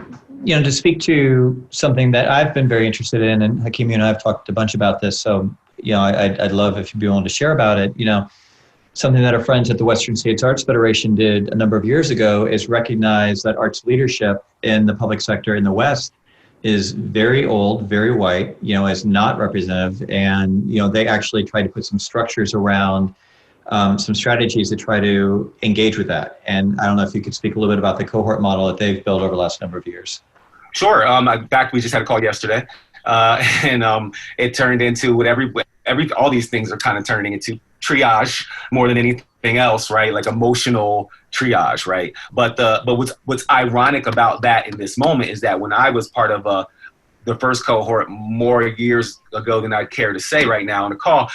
[SPEAKER 1] to speak to something that I've been very interested in, and Hakim, you and I have talked a bunch about this, so I'd love if you'd be willing to share about it. Something that our friends at the Western States Arts Federation did a number of years ago is recognize that arts leadership in the public sector in the West is very old, very white, is not representative, and they actually tried to put some structures around some strategies to try to engage with that. And I don't know if you could speak a little bit about the cohort model that they've built over the last number of years.
[SPEAKER 2] Sure. In fact, we just had a call yesterday, and it turned into what all these things are kind of turning into triage more than anything else, right? Like emotional triage, right? But what's ironic about that in this moment is that when I was part of the first cohort more years ago than I'd care to say right now on the call,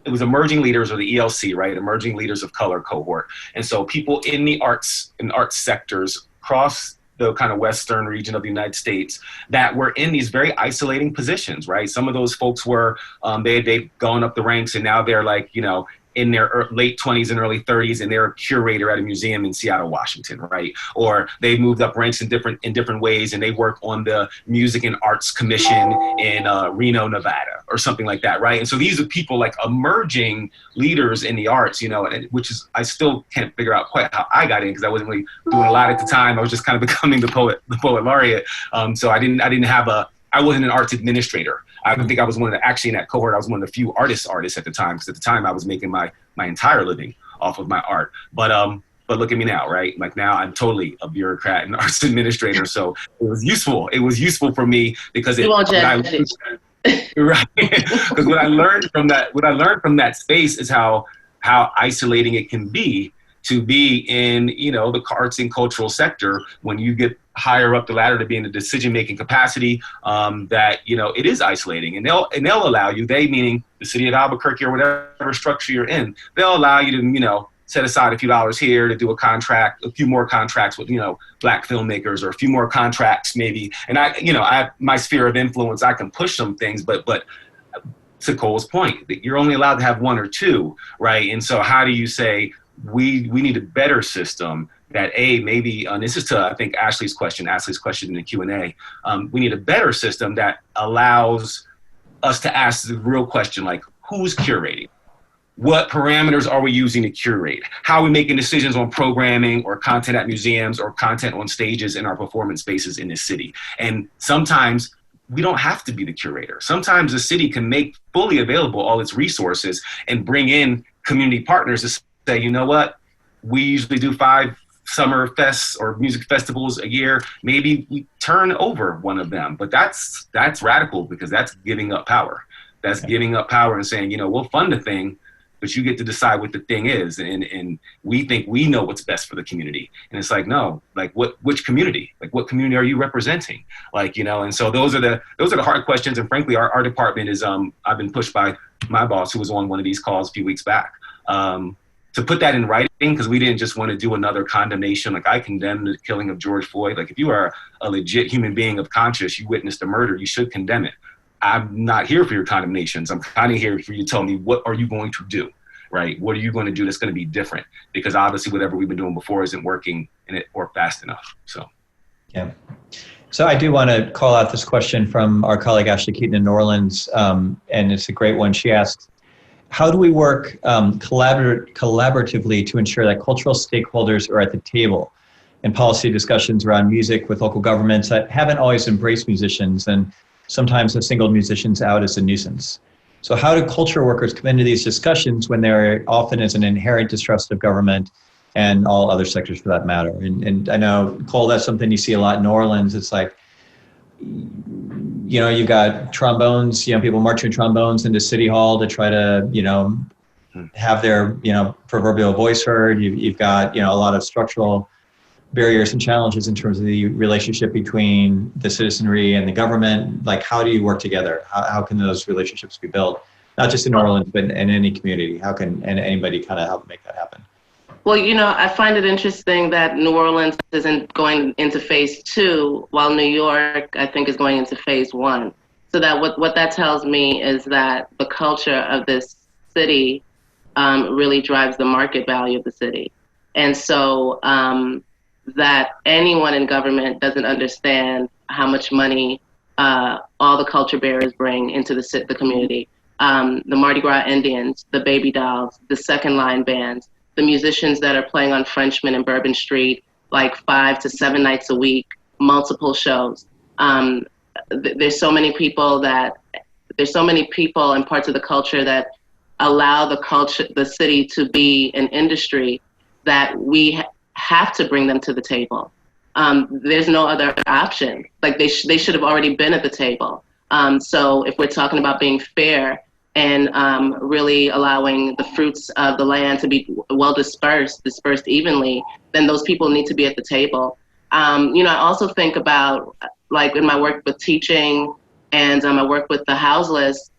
[SPEAKER 2] it was emerging leaders, or the ELC, right? Emerging Leaders of Color cohort. And so people in the arts sectors across the kind of Western region of the United States that were in these very isolating positions, right? Some of those folks were, they'd gone up the ranks, and now they're like, in their late 20s and early 30s, and they're a curator at a museum in Seattle, Washington, right? Or they moved up ranks in different ways, and they work on the Music and Arts Commission in Reno, Nevada, or something like that, right? And so these are people like emerging leaders in the arts, which is, I still can't figure out quite how I got in, because I wasn't really doing a lot at the time. I was just kind of becoming the poet laureate. So I wasn't an arts administrator. I think I was actually in that cohort, I was one of the few artists at the time, because at the time I was making my entire living off of my art. But look at me now, right? Like, now I'm totally a bureaucrat and arts administrator. So it was useful. It was useful for me because right. Because what I learned from that space is how isolating it can be to be in, the arts and cultural sector when you get higher up the ladder to be in a decision-making capacity, that, it is isolating. And they'll allow you, meaning the city of Albuquerque or whatever structure you're in, they'll allow you to, set aside a few dollars here to do a few more contracts with, Black filmmakers, or a few more contracts maybe. And my sphere of influence, I can push some things, but to Cole's point, that you're only allowed to have one or two, right? And so how do you say, we need a better system that maybe, and this is to, I think, Ashley's question in the Q&A, we need a better system that allows us to ask the real question, like, who's curating? What parameters are we using to curate? How are we making decisions on programming or content at museums or content on stages in our performance spaces in this city? And sometimes we don't have to be the curator. Sometimes the city can make fully available all its resources and bring in community partners to say, you know what, we usually do 5 summer fests or music festivals a year. Maybe we turn over one of them, but that's radical, because that's giving up power. That's giving up power and saying, we'll fund the thing, but you get to decide what the thing is. And we think we know what's best for the community. And it's like, no, like which community? Like, what community are you representing? Like, and so those are the hard questions. And frankly, our department is, I've been pushed by my boss, who was on one of these calls a few weeks back, to put that in writing, because we didn't just want to do another condemnation. Like, I condemn the killing of George Floyd. Like, if you are a legit human being of conscience, you witnessed a murder, you should condemn it. I'm not here for your condemnations. I'm kind of here for you to tell me, what are you going to do, right? What are you going to do that's going to be different? Because obviously whatever we've been doing before isn't working or fast enough. So, yeah.
[SPEAKER 1] So I do want to call out this question from our colleague Ashley Keaton in New Orleans, and it's a great one. She asks, how do we work collaboratively to ensure that cultural stakeholders are at the table in policy discussions around music with local governments that haven't always embraced musicians and sometimes have singled musicians out as a nuisance? So how do culture workers come into these discussions when there often is an inherent distrust of government and all other sectors for that matter? And I know, Cole, that's something you see a lot in New Orleans. It's like, you know, you've got trombones, you know, people marching trombones into City Hall to try to, you know, have their, you know, proverbial voice heard. You've got, you know, a lot of structural barriers and challenges in terms of the relationship between the citizenry and the government. Like, how do you work together? How can those relationships be built? Not just in New Orleans, but in any community. How can anybody kind of help make that happen?
[SPEAKER 3] Well, you know, I find it interesting that New Orleans isn't going into phase 2, while New York, I think, is going into phase 1. So that what that tells me is that the culture of this city really drives the market value of the city. And so that anyone in government doesn't understand how much money all the culture bearers bring into the community. The Mardi Gras Indians, the Baby Dolls, the second line bands, the musicians that are playing on Frenchman and Bourbon Street, like 5 to 7 nights a week, multiple shows. There's so many people and parts of the culture that allow the city to be an industry that we have to bring them to the table. There's no other option. Like, they should have already been at the table. So if we're talking about being fair and really allowing the fruits of the land to be well dispersed evenly, then those people need to be at the table. You know, I also think about, like, in my work with teaching and my work with the houseless,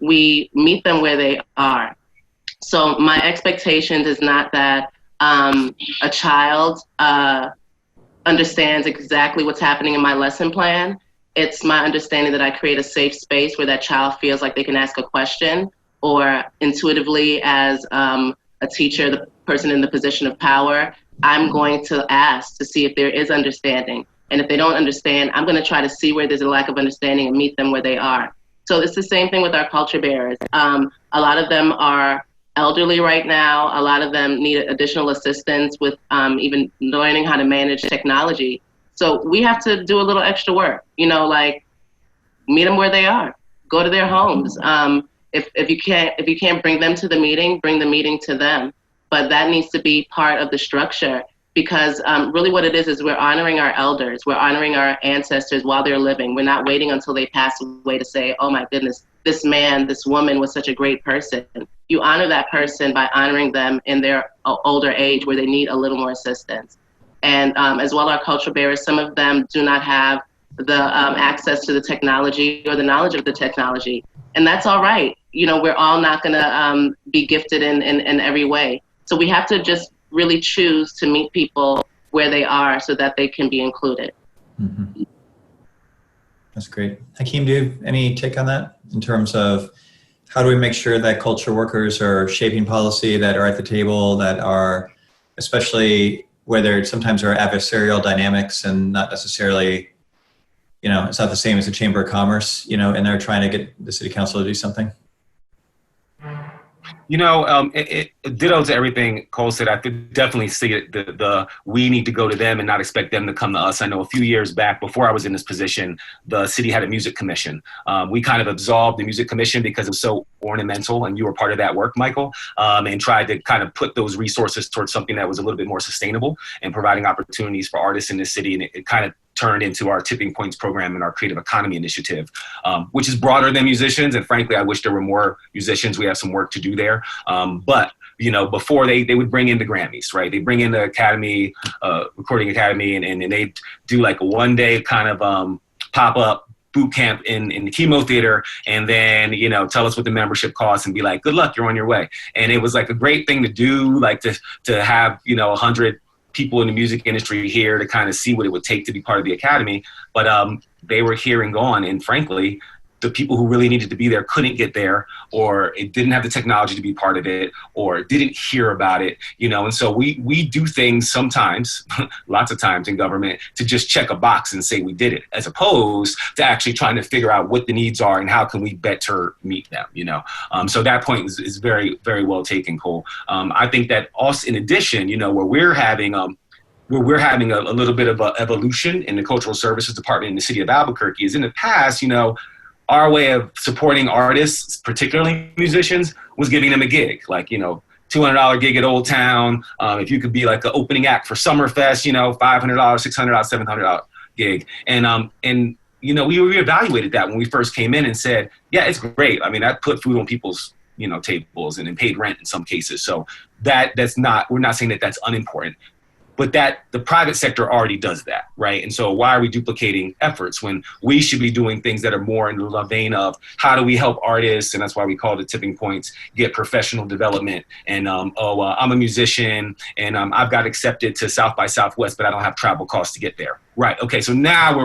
[SPEAKER 3] we meet them where they are. So my expectation is not that a child understands exactly what's happening in my lesson plan. It's my understanding that I create a safe space where that child feels like they can ask a question, or intuitively, as a teacher, the person in the position of power, I'm going to ask to see if there is understanding. And if they don't understand, I'm going to try to see where there's a lack of understanding and meet them where they are. So it's the same thing with our culture bearers. A lot of them are elderly right now. A lot of them need additional assistance with even learning how to manage technology. So we have to do a little extra work, you know, like, meet them where they are, go to their homes. If you can't bring them to the meeting, bring the meeting to them. But that needs to be part of the structure, because really what it is we're honoring our elders, we're honoring our ancestors while they're living. We're not waiting until they pass away to say, oh my goodness, this man, this woman was such a great person. You honor that person by honoring them in their older age where they need a little more assistance. And as well, our culture bearers, some of them do not have the access to the technology or the knowledge of the technology. And that's all right. You know, we're all not going to be gifted in every way. So we have to just really choose to meet people where they are so that they can be included.
[SPEAKER 1] Mm-hmm. That's great. Hakim, do you have any take on that in terms of how do we make sure that culture workers are shaping policy, that are at the table, that are, especially where there sometimes are adversarial dynamics and not necessarily, you know, it's not the same as the Chamber of Commerce, you know, and they're trying to get the city council to do something?
[SPEAKER 2] You know, it ditto to everything Cole said. I could definitely see it. We need to go to them and not expect them to come to us. I know a few years back, before I was in this position, the city had a music commission. We kind of absolved the music commission because it was so ornamental, and you were part of that work, Michael, and tried to kind of put those resources towards something that was a little bit more sustainable and providing opportunities for artists in this city. And it kind of turned into our Tipping Points program and our Creative Economy Initiative, which is broader than musicians. And frankly, I wish there were more musicians. We have some work to do there. But, you know, before they would bring in the Grammys, right? They bring in the Academy, Recording Academy, and they do like a one-day kind of pop-up boot camp in the chemo theater, and then, you know, tell us what the membership costs and be like, good luck, you're on your way. And it was like a great thing to do, like to have, you know, 100 people in the music industry here to kind of see what it would take to be part of the academy. But they were here and gone. And frankly, the people who really needed to be there couldn't get there, or it didn't have the technology to be part of it, or didn't hear about it, you know. And so we do things sometimes, lots of times in government, to just check a box and say we did it, as opposed to actually trying to figure out what the needs are and how can we better meet them, you know. So that point is very, very well taken, Cole. I think that also, in addition, you know, where we're having a little bit of a evolution in the Cultural Services Department in the city of Albuquerque is, in the past, you know, our way of supporting artists, particularly musicians, was giving them a gig, like, you know, $200 gig at Old Town. If you could be like an opening act for Summerfest, you know, $500, $600, $700 gig. And you know, we reevaluated that when we first came in and said, yeah, it's great. I mean, that put food on people's, you know, tables and paid rent in some cases. So that's not, we're not saying that that's unimportant. But that the private sector already does that, right? And so why are we duplicating efforts when we should be doing things that are more in the vein of how do we help artists? And that's why we call it tipping points, get professional development. And I'm a musician and I've got accepted to South by Southwest, but I don't have travel costs to get there. Right. Okay. So now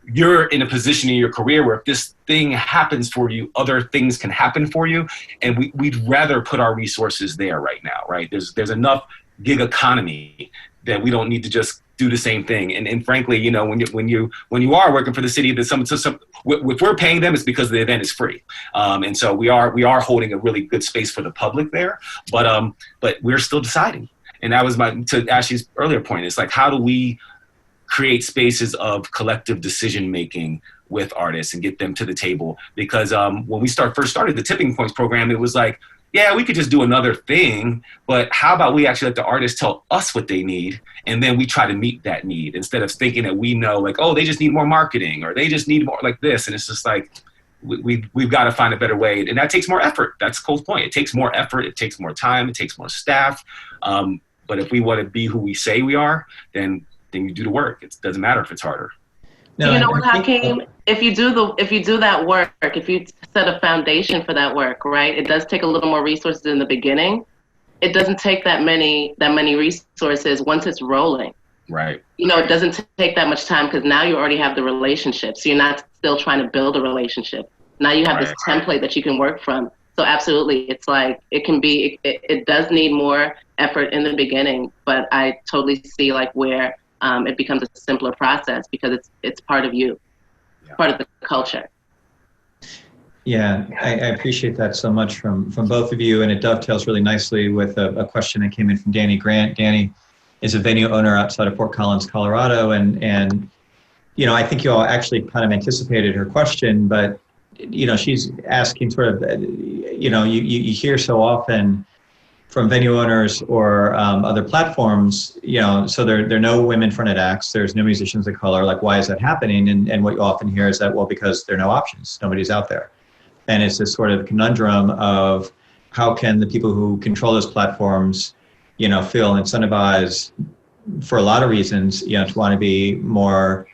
[SPEAKER 2] you're in a position in your career where if this thing happens for you, other things can happen for you. And we'd rather put our resources there right now, right? There's enough gig economy that we don't need to just do the same thing. And frankly, you know, when you are working for the city, if we're paying them, it's because the event is free. And so we are holding a really good space for the public there, but we're still deciding. And that was to Ashley's earlier point. It's like, how do we create spaces of collective decision-making with artists and get them to the table? Because when we first started the Tipping Points program, it was like, yeah, we could just do another thing, but how about we actually let the artists tell us what they need, and then we try to meet that need instead of thinking that we know, like, oh, they just need more marketing or they just need more like this. And it's just like, we've got to find a better way. And that takes more effort. That's Cole's point. It takes more effort. It takes more time. It takes more staff. But if we want to be who we say we are, then you do the work. It doesn't matter if it's harder.
[SPEAKER 3] No, you know what, Hakim? If you do that work, if you set a foundation for that work, right? It does take a little more resources in the beginning. It doesn't take that many resources once it's rolling.
[SPEAKER 2] Right.
[SPEAKER 3] You know, it doesn't take that much time because now you already have the relationship. So you're not still trying to build a relationship. Now you have this template that you can work from. So absolutely, it's like it does need more effort in the beginning, but I totally see like where it becomes a simpler process because it's part of you, part of the culture.
[SPEAKER 1] Yeah, I appreciate that so much from both of you, and it dovetails really nicely with a question that came in from Danny Grant. Danny is a venue owner outside of Fort Collins, Colorado, and you know, I think you all actually kind of anticipated her question, but you know, she's asking sort of, you know, you hear so often from venue owners or other platforms, you know, so there are no women-fronted acts, there's no musicians of color, like why is that happening? And what you often hear is that, well, because there are no options, nobody's out there. And it's this sort of conundrum of how can the people who control those platforms, you know, feel incentivized for a lot of reasons, you know, to want to be more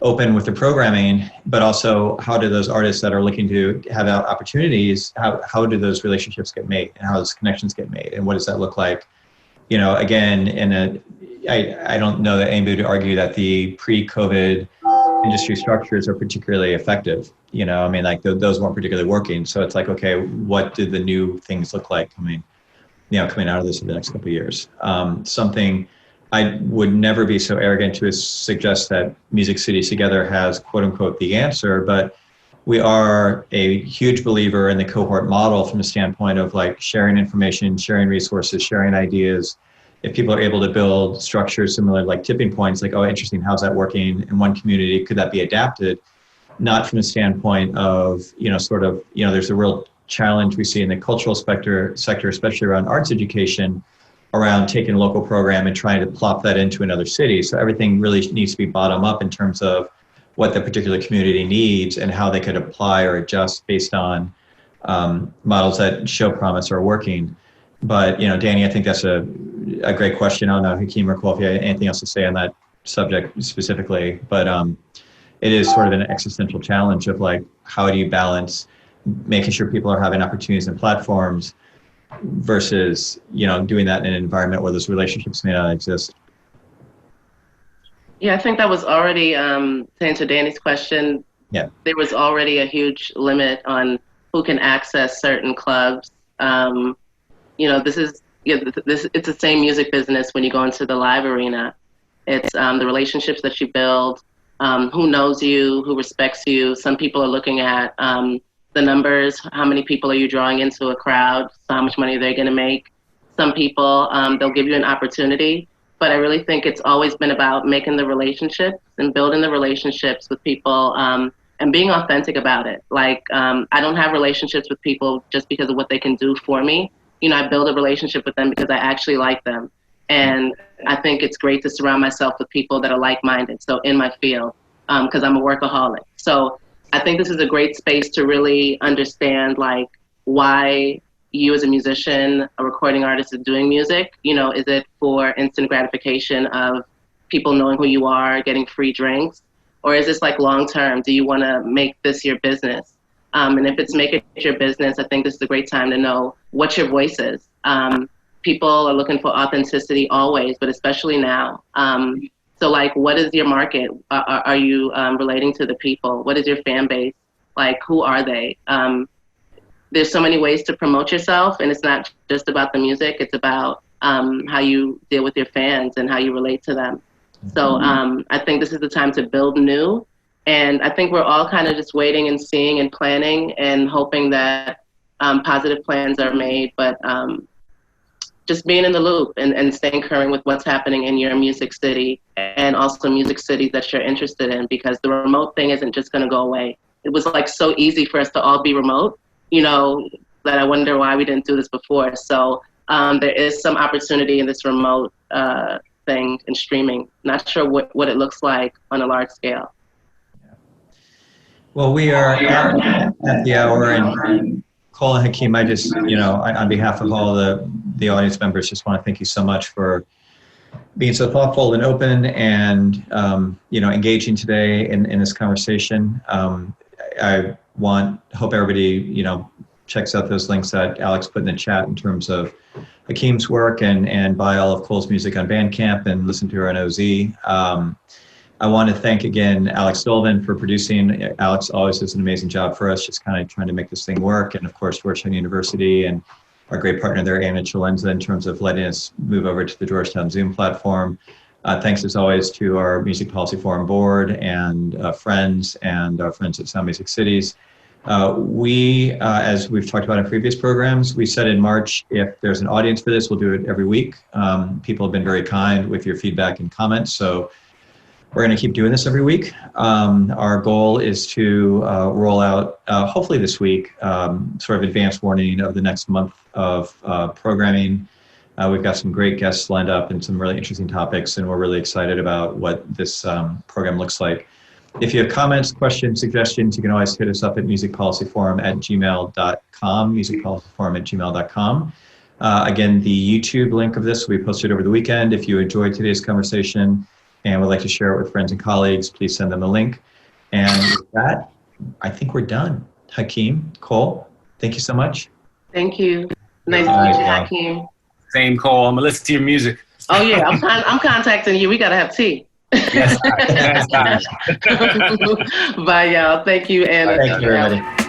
[SPEAKER 1] open with the programming, but also how do those artists that are looking to have opportunities, how do those relationships get made and how those connections get made and what does that look like? You know, again, I don't know that anybody would argue that the pre-COVID industry structures are particularly effective. You know, I mean, like those weren't particularly working. So it's like, okay, what do the new things look like coming out of this in the next couple of years? Something I would never be so arrogant to suggest that Music Cities Together has, quote unquote, the answer, but we are a huge believer in the cohort model from the standpoint of like sharing information, sharing resources, sharing ideas. If people are able to build structures similar like tipping points, like, oh, interesting, how's that working in one community? Could that be adapted? Not from the standpoint of, you know, sort of, you know, there's a real challenge we see in the cultural sector, especially around arts education, around taking a local program and trying to plop that into another city. So everything really needs to be bottom up in terms of what the particular community needs and how they could apply or adjust based on models that show promise are working. But, you know, Danny, I think that's a great question. I don't know, Hakim or Cole, if you have anything else to say on that subject specifically. But, it is sort of an existential challenge of like, how do you balance making sure people are having opportunities and platforms versus, doing that in an environment where those relationships may not exist?
[SPEAKER 3] Yeah, I think that was already, to answer Danny's question, there was already a huge limit on who can access certain clubs. It's the same music business when you go into the live arena. It's the relationships that you build, who knows you, who respects you. Some people are looking at the numbers, how many people are you drawing into a crowd, so how much money they're going to make. Some people, they'll give you an opportunity, but I really think it's always been about making the relationships and building the relationships with people and being authentic about it. Like, I don't have relationships with people just because of what they can do for me. I build a relationship with them because I actually like them. And I think it's great to surround myself with people that are like-minded, so in my field, because I'm a workaholic. So I think this is a great space to really understand, like, why you as a musician, a recording artist, is doing music. Is it for instant gratification of people knowing who you are, getting free drinks? Or is this like long-term? Do you want to make this your business? And if it's make it your business, I think this is a great time to know what your voice is. People are looking for authenticity always, but especially now. So like, what is your market? Are you relating to the people? What is your fan base? Like, who are they? There's so many ways to promote yourself, and it's not just about the music. It's about how you deal with your fans and how you relate to them. So I think this is the time to build new. And I think we're all kind of just waiting and seeing and planning and hoping that positive plans are made, but just being in the loop and staying current with what's happening in your music city and also music cities that you're interested in, because the remote thing isn't just going to go away. It was like so easy for us to all be remote, that I wonder why we didn't do this before. So there is some opportunity in this remote thing and streaming. Not sure what it looks like on a large scale.
[SPEAKER 1] Well, we are at the hour, and Cole and Hakim, I just, on behalf of all the audience members, just want to thank you so much for being so thoughtful and open and, engaging today in this conversation. I hope everybody, checks out those links that Alex put in the chat in terms of Hakim's work and buy all of Cole's music on Bandcamp and listen to her on OZ. I want to thank again Alex Sullivan for producing. Alex always does an amazing job for us, just kind of trying to make this thing work. And of course, Georgetown University and our great partner there, Anna Chalenza, in terms of letting us move over to the Georgetown Zoom platform. Thanks as always to our Music Policy Forum board and friends and our friends at Sound Music Cities. We, as we've talked about in previous programs, we said in March, if there's an audience for this, we'll do it every week. People have been very kind with your feedback and comments, so we're going to keep doing this every week. Our goal is to roll out, hopefully this week, sort of advance warning of the next month of programming. We've got some great guests lined up and some really interesting topics, and we're really excited about what this program looks like. If you have comments, questions, suggestions, you can always hit us up at musicpolicyforum@gmail.com, musicpolicyforum@gmail.com. Again, the YouTube link of this will be posted over the weekend. If you enjoyed today's conversation and would like to share it with friends and colleagues, please send them a link. And with that, I think we're done. Hakim, Cole, thank you so much.
[SPEAKER 3] Thank you. Nice to meet you, Hakim.
[SPEAKER 2] Same, Cole. I'm going to listen to your music.
[SPEAKER 3] Oh, yeah. I'm contacting you. We got to have tea.
[SPEAKER 2] Yes,
[SPEAKER 3] Bye, y'all. Thank you, Anna.
[SPEAKER 1] Thank you, everybody.